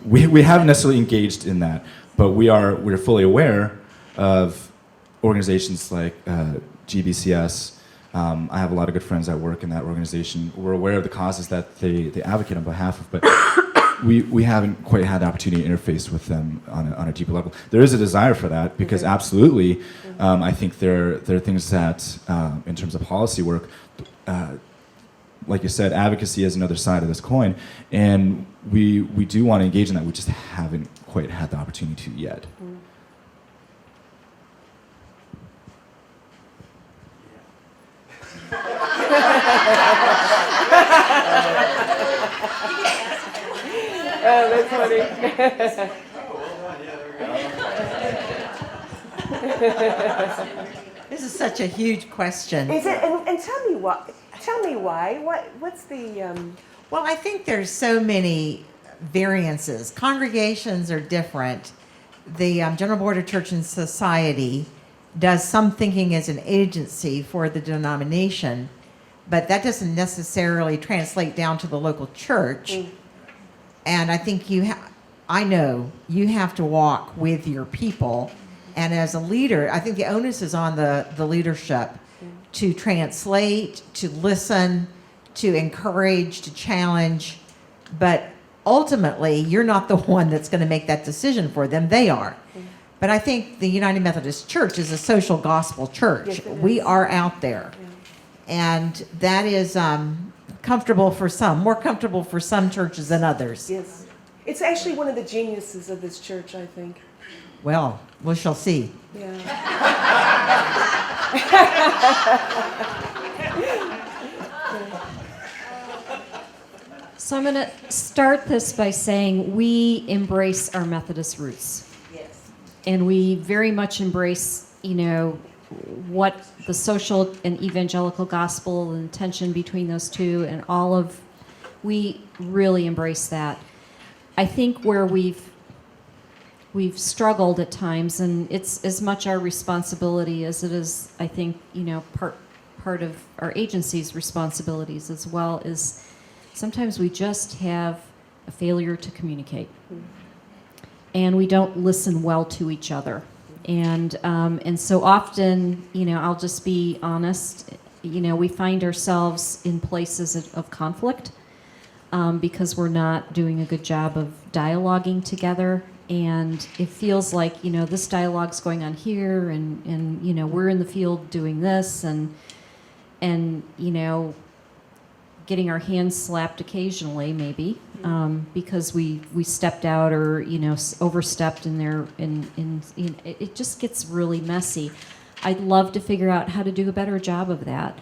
We haven't necessarily engaged in that, but we're fully aware of organizations like GBCS. I have a lot of good friends that work in that organization. We're aware of the causes that they advocate on behalf of, but we haven't quite had the opportunity to interface with them on a deeper level. There is a desire for that because absolutely, I think there are things that, in terms of policy work, like you said, advocacy is another side of this coin, and we do want to engage in that. We just haven't quite had the opportunity to yet. Oh, that's funny. This is such a huge question. Is it? And tell me why. Tell me why. What's the? Well, I think there's so many variances. Congregations are different. The General Board of Church and Society does some thinking as an agency for the denomination, but that doesn't necessarily translate down to the local church. And I think I know you have to walk with your people. And as a leader, I think the onus is on the leadership to translate, to listen, to encourage, to challenge. But ultimately, you're not the one that's going to make that decision for them. They are. But I think the United Methodist Church is a social gospel church. Yes, it is. We are out there. And that is comfortable for some, more comfortable for some churches than others. Yes, it's actually one of the geniuses of this church, I think. Well, we shall see. Yeah. So I'm going to start this by saying we embrace our Methodist roots. Yes. And we very much embrace, what the social and evangelical gospel and tension between those two and we really embrace that. I think where we've struggled at times, and it's as much our responsibility as it is, I think, part of our agency's responsibilities as well, is sometimes we just have a failure to communicate. And we don't listen well to each other. And so often, I'll just be honest, we find ourselves in places of conflict because we're not doing a good job of dialoguing together. And it feels like, this dialogue's going on here and we're in the field doing this and getting our hands slapped occasionally, maybe, because we stepped out or overstepped in there, it just gets really messy. I'd love to figure out how to do a better job of that.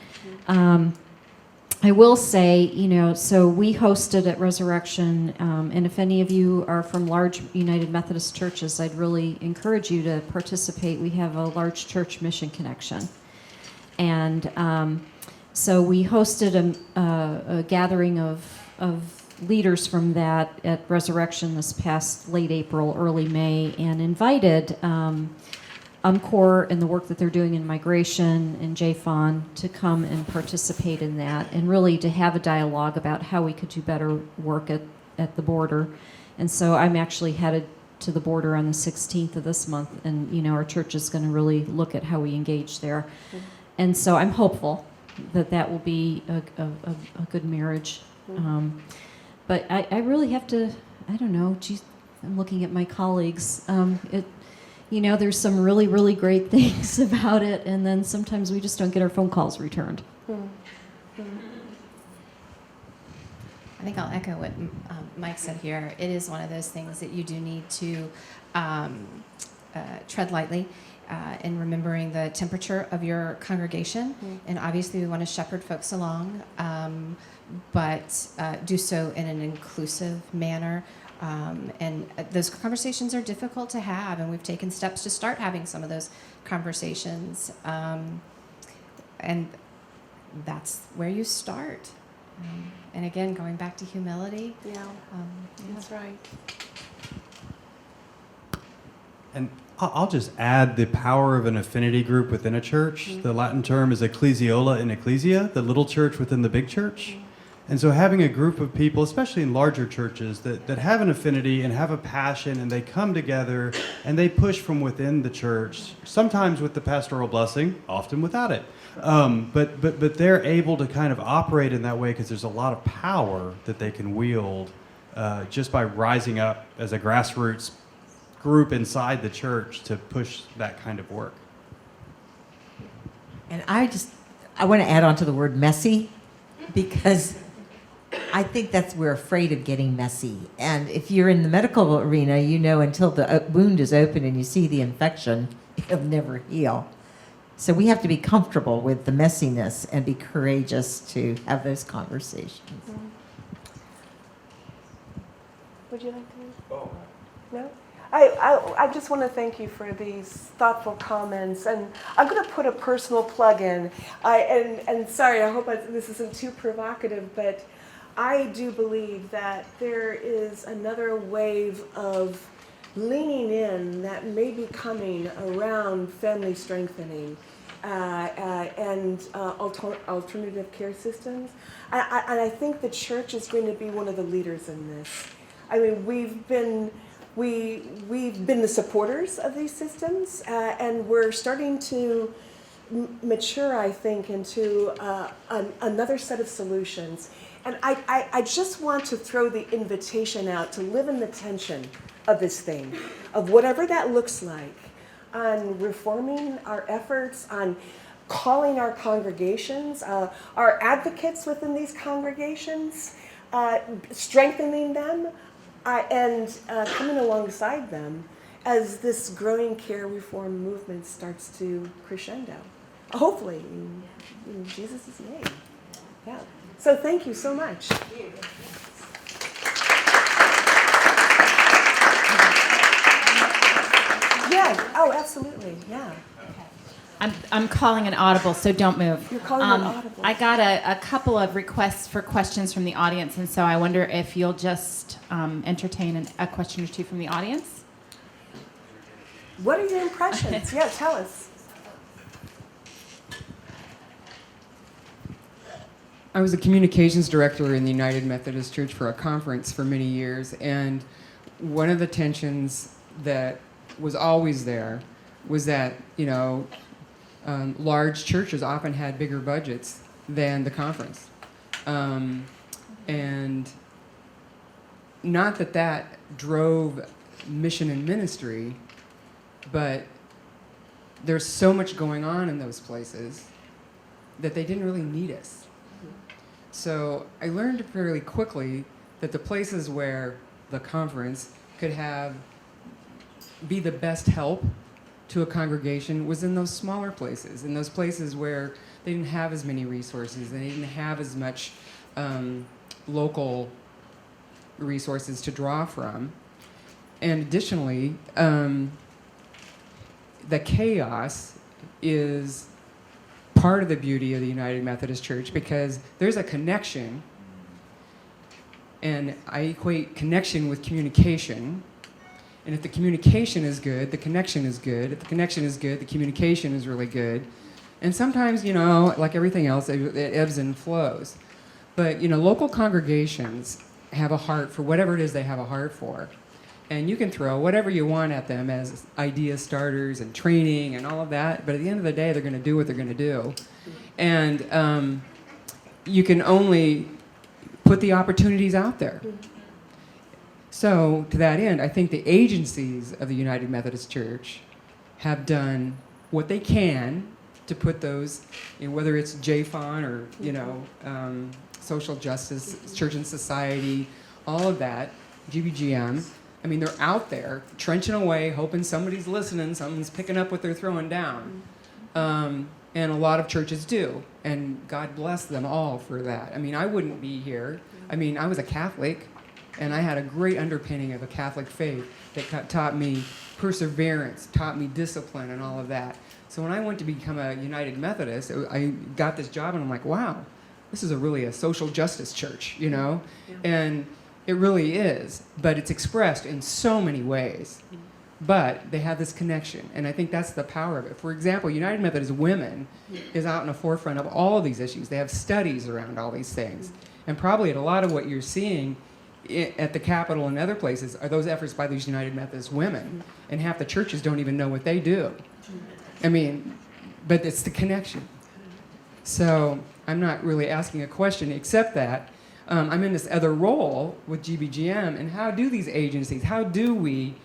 I will say, so we hosted at Resurrection, and if any of you are from large United Methodist churches, I'd really encourage you to participate. We have a large church mission connection, and so we hosted a gathering of leaders from that at Resurrection this past late April, early May, and invited UMCOR and the work that they're doing in migration and JFON to come and participate in that and really to have a dialogue about how we could do better work at the border. And so I'm actually headed to the border on the 16th of this month, and our church is going to really look at how we engage there. And so I'm hopeful that will be a good marriage. But I really have to, I don't know, geez, I'm looking at my colleagues. There's some really, really great things about it, and then sometimes we just don't get our phone calls returned. I think I'll echo what Mike said here. It is one of those things that you do need to tread lightly in remembering the temperature of your congregation. And obviously, we want to shepherd folks along, but do so in an inclusive manner. And those conversations are difficult to have, and we've taken steps to start having some of those conversations. And that's where you start. And again, going back to humility. Yeah, that's right. And I'll just add the power of an affinity group within a church. The Latin term is ecclesiola in ecclesia, the little church within the big church. And so having a group of people, especially in larger churches, that have an affinity and have a passion, and they come together and they push from within the church, sometimes with the pastoral blessing, often without it. But they're able to kind of operate in that way because there's a lot of power that they can wield just by rising up as a grassroots group inside the church to push that kind of work. And I want to add on to the word messy, because I think we're afraid of getting messy. And if you're in the medical arena, you know until the wound is open and you see the infection, it'll never heal. So we have to be comfortable with the messiness and be courageous to have those conversations. Would you like to? Oh. No? I just want to thank you for these thoughtful comments, and I'm going to put a personal plug in. And sorry, I hope this isn't too provocative, but I do believe that there is another wave of leaning in that may be coming around family strengthening and alternative care systems. And I think the church is going to be one of the leaders in this. I mean, we've been the supporters of these systems, and we're starting to mature, I think, into another set of solutions. And I just want to throw the invitation out to live in the tension of this thing, of whatever that looks like, on reforming our efforts, on calling our congregations, our advocates within these congregations, strengthening them, and coming alongside them as this growing care reform movement starts to crescendo. Hopefully, in Jesus' name. Yeah. So thank you so much. Yeah. Oh, absolutely. Yeah. I'm calling an audible, so don't move. You're calling an audible. I got a couple of requests for questions from the audience, and so I wonder if you'll just entertain a question or two from the audience. What are your impressions? Yeah, tell us. I was a communications director in the United Methodist Church for a conference for many years, and one of the tensions that was always there was that, large churches often had bigger budgets than the conference. And not that drove mission and ministry, but there's so much going on in those places that they didn't really need us. So I learned fairly quickly that the places where the conference could be the best help to a congregation was in those smaller places, in those places where they didn't have as many resources, they didn't have as much local resources to draw from. And additionally, the chaos is part of the beauty of the United Methodist Church, because there's a connection, and I equate connection with communication. And if the communication is good, the connection is good. If the connection is good, the communication is really good. And sometimes, like everything else, it ebbs and flows. But, local congregations have a heart for whatever it is they have a heart for. And you can throw whatever you want at them as idea starters and training and all of that, but at the end of the day, they're going to do what they're going to do. And you can only put the opportunities out there. So, to that end, I think the agencies of the United Methodist Church have done what they can to put those, whether it's JFON or, social justice, church and society, all of that, GBGM, I mean, they're out there trenching away, hoping somebody's listening, someone's picking up what they're throwing down. And a lot of churches do, and God bless them all for that. I mean, I wouldn't be here. I mean, I was a Catholic, and I had a great underpinning of a Catholic faith that taught me perseverance, taught me discipline, and all of that. So when I went to become a United Methodist, I got this job, and I'm like, wow, this is really a social justice church, you know? And it really is, but it's expressed in so many ways. But they have this connection, and I think that's the power of it. For example, United Methodist Women is out in the forefront of all of these issues. They have studies around all these things. And probably at a lot of what you're seeing at the Capitol and other places are those efforts by these United Methodist women. And half the churches don't even know what they do. I mean, but it's the connection. So I'm not really asking a question except that I'm in this other role with GBGM, and how do these agencies, how do we,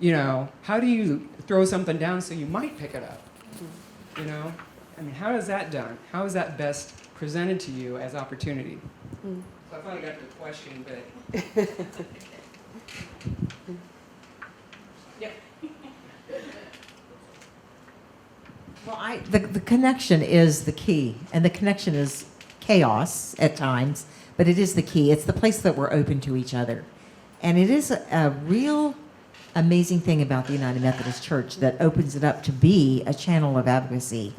you know, how do you throw something down so you might pick it up? You know? I mean, how is that done? How is that best presented to you as opportunity? So I finally got to the question, but... yeah. Well, the connection is the key, and the connection is chaos at times, but it is the key. It's the place that we're open to each other. And it is a real amazing thing about the United Methodist Church that opens it up to be a channel of advocacy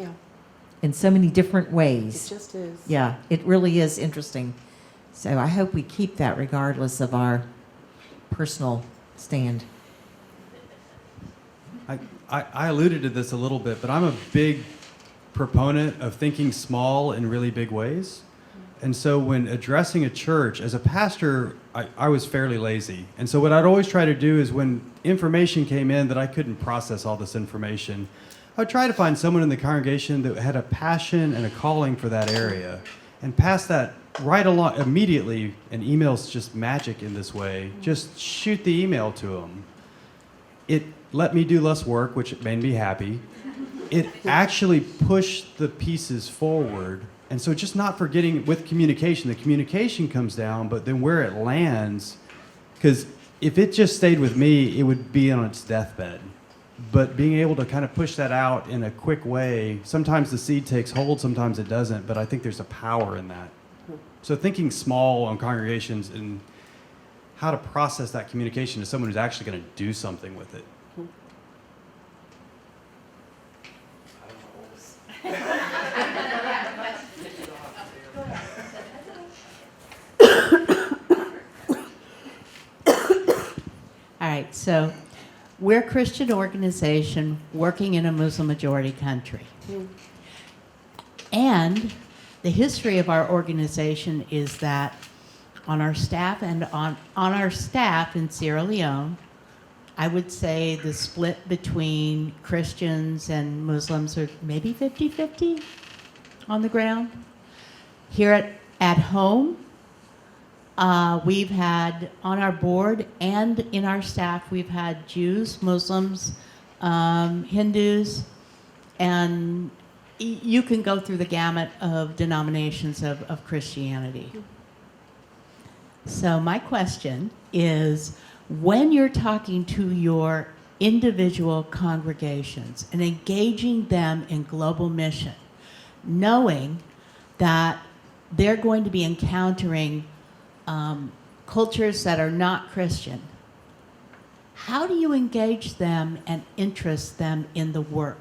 in so many different ways. It just is. Yeah, it really is interesting. So I hope we keep that regardless of our personal stand. I alluded to this a little bit, but I'm a big proponent of thinking small in really big ways. And so when addressing a church, as a pastor, I was fairly lazy. And so what I'd always try to do is when information came in that I couldn't process all this information, I would try to find someone in the congregation that had a passion and a calling for that area and pass that right along immediately. And email's just magic in this way. Just shoot the email to them. It let me do less work, which made me happy. It actually pushed the pieces forward. And so just not forgetting with communication, the communication comes down, but then where it lands, because if it just stayed with me, it would be on its deathbed. But being able to kind of push that out in a quick way, sometimes the seed takes hold, sometimes it doesn't, but I think there's a power in that. So thinking small on congregations and how to process that communication to someone who's actually going to do something with it. All right, so we're a Christian organization working in a Muslim majority country. And the history of our organization is that on our staff and on our staff in Sierra Leone, I would say the split between Christians and Muslims are maybe 50-50 on the ground. Here at home, we've had on our board and in our staff, we've had Jews, Muslims, Hindus, and you can go through the gamut of denominations of Christianity. So my question is, when you're talking to your individual congregations and engaging them in global mission, knowing that they're going to be encountering cultures that are not Christian, how do you engage them and interest them in the work?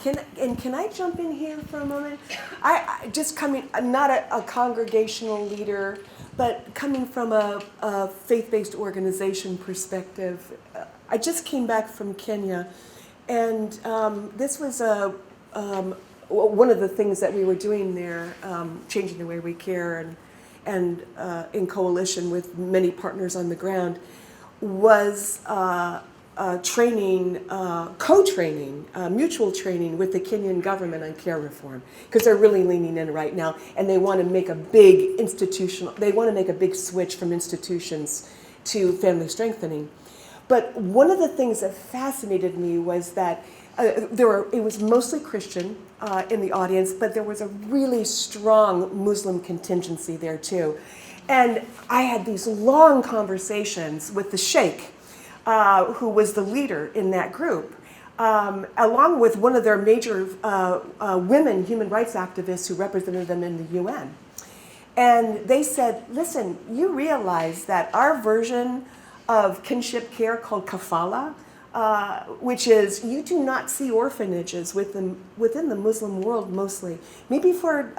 Can I jump in here for a moment? I just coming, I'm not a congregational leader, but coming from a faith-based organization perspective, I just came back from Kenya, and this was one of the things that we were doing there, changing the way we care, and in coalition with many partners on the ground, was training, co-training, mutual training with the Kenyan government on care reform, because they're really leaning in right now, and they want to make a big switch from institutions to family strengthening. But one of the things that fascinated me was that it was mostly Christian in the audience, but there was a really strong Muslim contingency there too. And I had these long conversations with the sheikh, who was the leader in that group, along with one of their major women human rights activists who represented them in the UN. And they said, listen, you realize that our version of kinship care called kafala, which is you do not see orphanages within the Muslim world mostly. Maybe for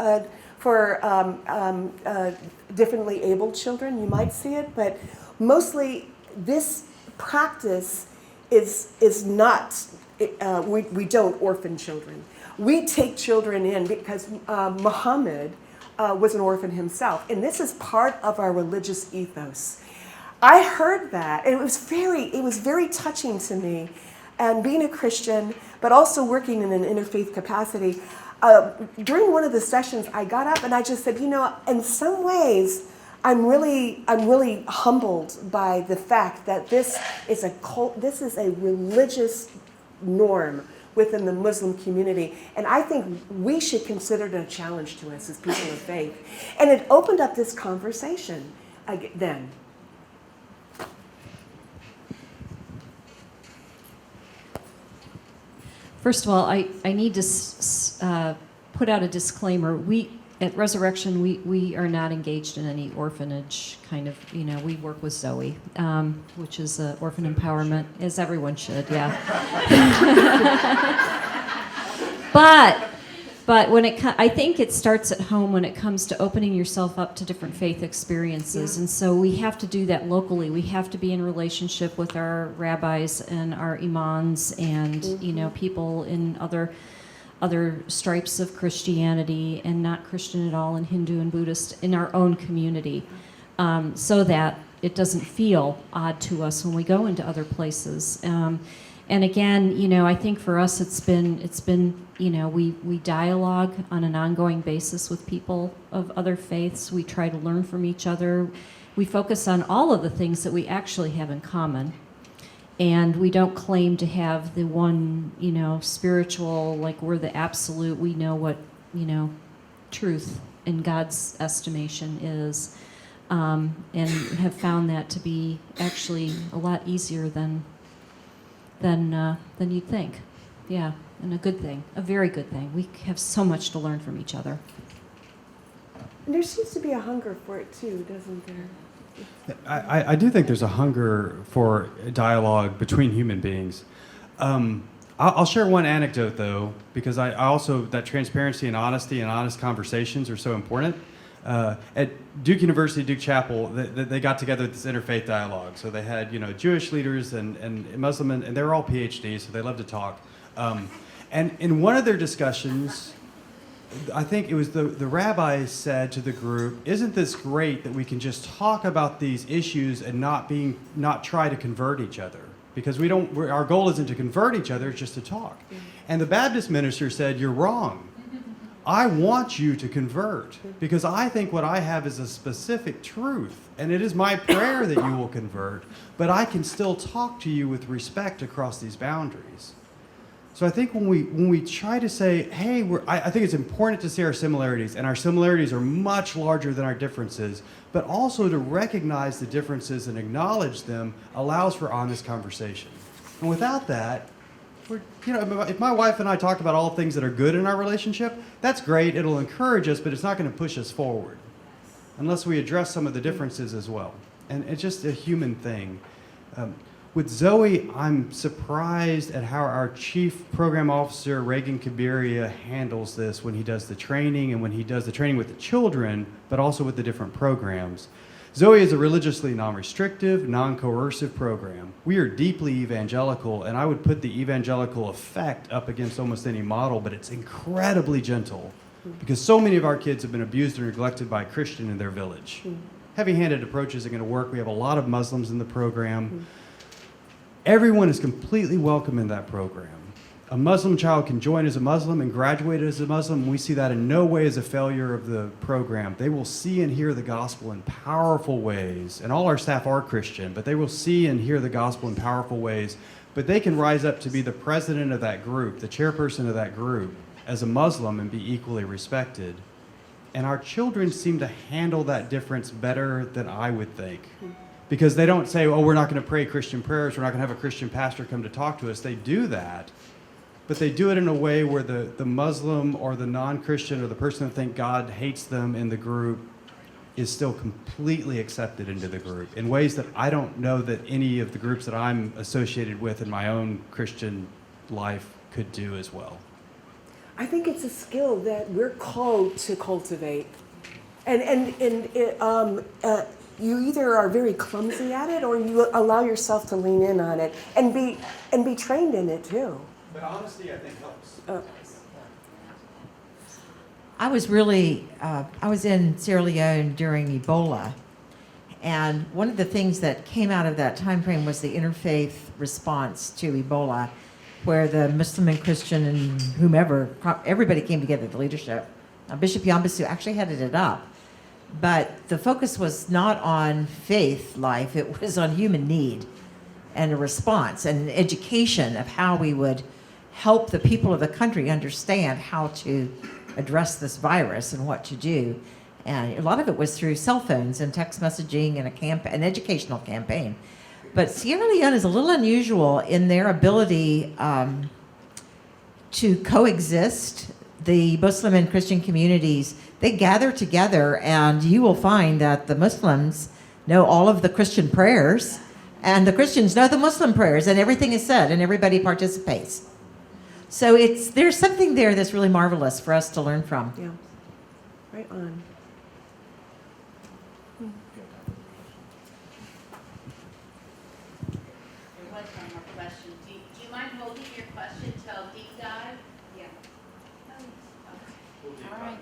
differently abled children, you might see it, but mostly this practice is not, we don't orphan children. We take children in because Muhammad was an orphan himself, and this is part of our religious ethos. I heard that, and it was very touching to me, and being a Christian, but also working in an interfaith capacity. During one of the sessions, I got up and I just said, in some ways, I'm really humbled by the fact that this is a religious norm within the Muslim community, and I think we should consider it a challenge to us as people of faith. And it opened up this conversation then. First of all, I need to put out a disclaimer. We at Resurrection, we are not engaged in any orphanage kind of, we work with Zoe, which is orphan empowerment, as everyone should, yeah. But when I think it starts at home when it comes to opening yourself up to different faith experiences. And so we have to do that locally. We have to be in relationship with our rabbis and our imams and, people in other stripes of Christianity and not Christian at all, and Hindu and Buddhist in our own community, so that it doesn't feel odd to us when we go into other places. And again, I think for us it's been we dialogue on an ongoing basis with people of other faiths. We try to learn from each other. We focus on all of the things that we actually have in common. And we don't claim to have the one, spiritual, like we're the absolute, we know what, truth in God's estimation is. And have found that to be actually a lot easier than you'd think. Yeah, and a good thing, a very good thing. We have so much to learn from each other. And there seems to be a hunger for it too, doesn't there? I do think there's a hunger for dialogue between human beings. I'll share one anecdote, though, because I also, that transparency and honesty and honest conversations are so important. At Duke University, Duke Chapel, they got together this interfaith dialogue. So they had, Jewish leaders and Muslim, and they were all PhDs, so they love to talk. And in one of their discussions, I think it was the rabbi said to the group, "Isn't this great that we can just talk about these issues and not try to convert each other? Because our goal isn't to convert each other; it's just to talk." And the Baptist minister said, "You're wrong. I want you to convert because I think what I have is a specific truth, and it is my prayer that you will convert. But I can still talk to you with respect across these boundaries." So I think when we try to say, hey, I think it's important to see our similarities, and our similarities are much larger than our differences, but also to recognize the differences and acknowledge them allows for honest conversation. And without that, if my wife and I talk about all things that are good in our relationship, that's great, it'll encourage us, but it's not going to push us forward unless we address some of the differences as well. And it's just a human thing. With Zoe, I'm surprised at how our chief program officer, Reagan Kabiria, handles this when he does the training and when he does the training with the children, but also with the different programs. Zoe is a religiously non-restrictive, non-coercive program. We are deeply evangelical, and I would put the evangelical effect up against almost any model, but it's incredibly gentle because so many of our kids have been abused or neglected by a Christian in their village. Heavy-handed approach isn't going to work. We have a lot of Muslims in the program. Everyone is completely welcome in that program. A Muslim child can join as a Muslim and graduate as a Muslim. We see that in no way as a failure of the program. They will see and hear the gospel in powerful ways. And all our staff are Christian, but they will see and hear the gospel in powerful ways. But they can rise up to be the president of that group, the chairperson of that group, as a Muslim and be equally respected. And our children seem to handle that difference better than I would think. Because they don't say, oh, we're not going to pray Christian prayers, we're not going to have a Christian pastor come to talk to us. They do that, but they do it in a way where the Muslim or the non-Christian or the person that think God hates them in the group is still completely accepted into the group in ways that I don't know that any of the groups that I'm associated with in my own Christian life could do as well. I think it's a skill that we're called to cultivate. And you either are very clumsy at it or you allow yourself to lean in on it and be trained in it too. But honesty, I think, helps. I was in Sierra Leone during Ebola, and one of the things that came out of that time frame was the interfaith response to Ebola, where the Muslim and Christian and whomever, everybody came together, the leadership. Bishop Yambasu actually headed it up, but the focus was not on faith life, it was on human need and a response and education of how we would help the people of the country understand how to address this virus and what to do. And a lot of it was through cell phones and text messaging and an educational campaign. But Sierra Leone is a little unusual in their ability to coexist. The Muslim and Christian communities, they gather together, and you will find that the Muslims know all of the Christian prayers, and the Christians know the Muslim prayers, and everything is said, and everybody participates. So there's something there that's really marvelous for us to learn from. Yeah, right on. There was one more question. Do you mind holding your question till deep dive? Yeah. All right.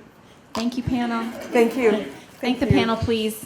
Thank you, panel. Thank you. Thank the panel, please.